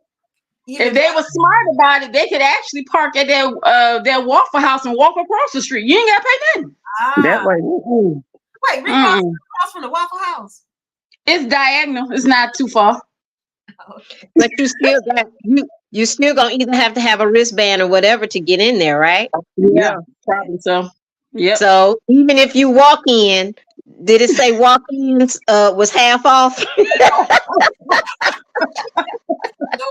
If they were smart about it, they could actually park at their Waffle House and walk across the street. You ain't got to pay nothing. That way. Wait, across from the Waffle House. It's diagonal. It's not too far. But you still gonna either have to have a wristband or whatever to get in there, right? Yeah, probably so. Yeah. So even if you walk in, did it say walk-ins was half off? No,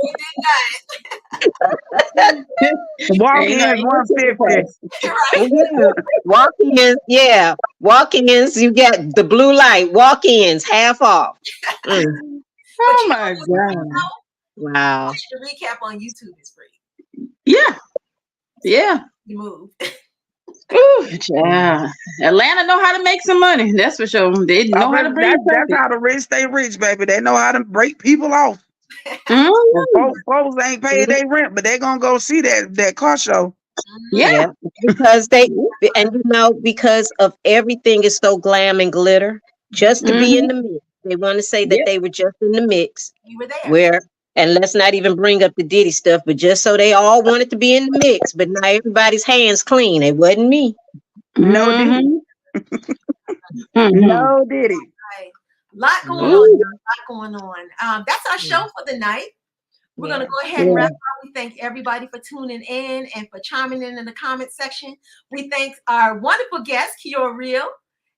it did not. Walk-ins 150. Right. Walk-ins, yeah. Walk-ins, you get the blue light. Walk-ins, half off. Oh my God. Wow. The recap on YouTube is free. Yeah. Yeah. You move. Ooh, yeah. Atlanta know how to make some money. That's for sure. They know how to bring that's how the rich stay rich, baby. They know how to break people off. Folks ain't paid their rent, but they gonna go see that car show. Yeah, because because of everything is so glam and glitter, just to be in the mix. They want to say that they were just in the mix. You were there. And let's not even bring up the Diddy stuff, but just so they all wanted to be in the mix, but now everybody's hands clean. It wasn't me. No Diddy. No Diddy. Right. A lot going on. That's our show for the night. We're going to go ahead and wrap up. We thank everybody for tuning in and for chiming in the comment section. We thank our wonderful guest, Keyor Real.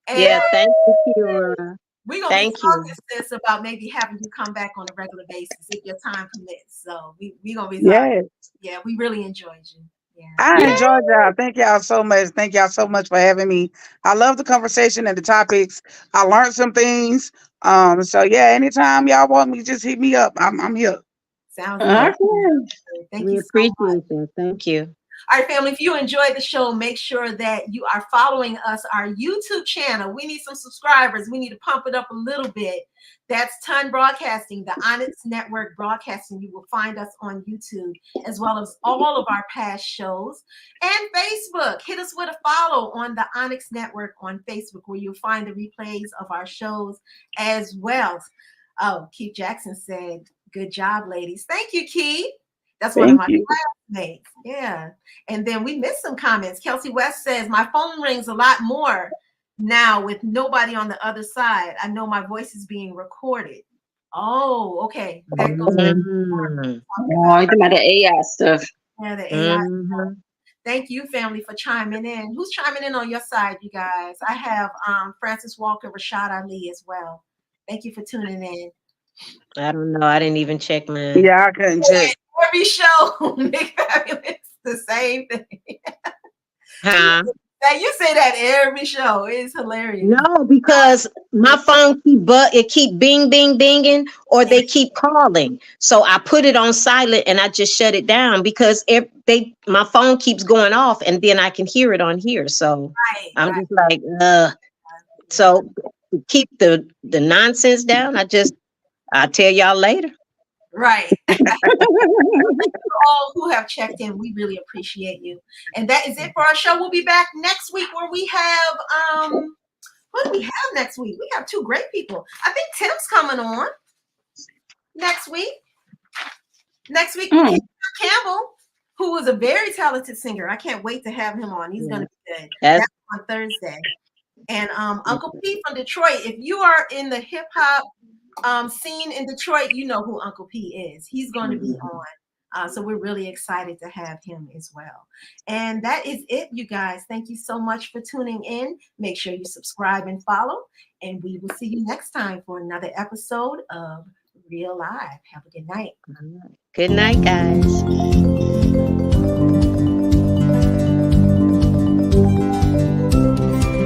And thank you, Keyor. We're going to be talking sis about maybe having you come back on a regular basis if your time permits. So we're going to be yeah, we really enjoyed you. Yeah. I enjoyed y'all. Thank y'all so much. Thank y'all so much for having me. I love the conversation and the topics. I learned some things. So yeah, anytime y'all want me, just hit me up. I'm here. Sounds good. Thank you so much. Appreciate that. Thank you. All right, family, if you enjoyed the show, make sure that you are following us, our YouTube channel. We need some subscribers. We need to pump it up a little bit. That's Ton Broadcasting, the Onyx Network Broadcasting. You will find us on YouTube, as well as all of our past shows. And Facebook. Hit us with a follow on the Onyx Network on Facebook, where you'll find the replays of our shows as well. Oh, Keith Jackson said, good job, ladies. Thank you, Keith. That's one of my classmates. Yeah. And then we missed some comments. Kelsey West says, my phone rings a lot more now with nobody on the other side. I know my voice is being recorded. Oh, okay. That goes about the AI stuff. Yeah, the AI stuff. Thank you, family, for chiming in. Who's chiming in on your side, you guys? I have Francis Walker, Rashad Ali as well. Thank you for tuning in. I don't know. I didn't even check mine. Yeah, I couldn't check. Every show, Mick Fabulous, the same thing. Huh? You say that every show. It's hilarious. No, because my phone keep bing, bing, binging, or they keep calling. So I put it on silent and I just shut it down because my phone keeps going off and then I can hear it on here. So I'm just like, so to keep the nonsense down, I'll tell y'all later. Right. All who have checked in, we really appreciate you. And that is it for our show. We'll be back next week where we have what do we have next week? We have two great people. I think Tim's coming on next week. Next week, Keyor Campbell, who is a very talented singer. I can't wait to have him on. He's going to be good. That's on Thursday. And Uncle P from Detroit. If you are in the hip hop scene in Detroit, you know who Uncle P is. He's going to be on. So we're really excited to have him as well. And that is it, you guys. Thank you so much for tuning in. Make sure you subscribe and follow. And we will see you next time for another episode of Real Live. Have a good night. Good night, guys.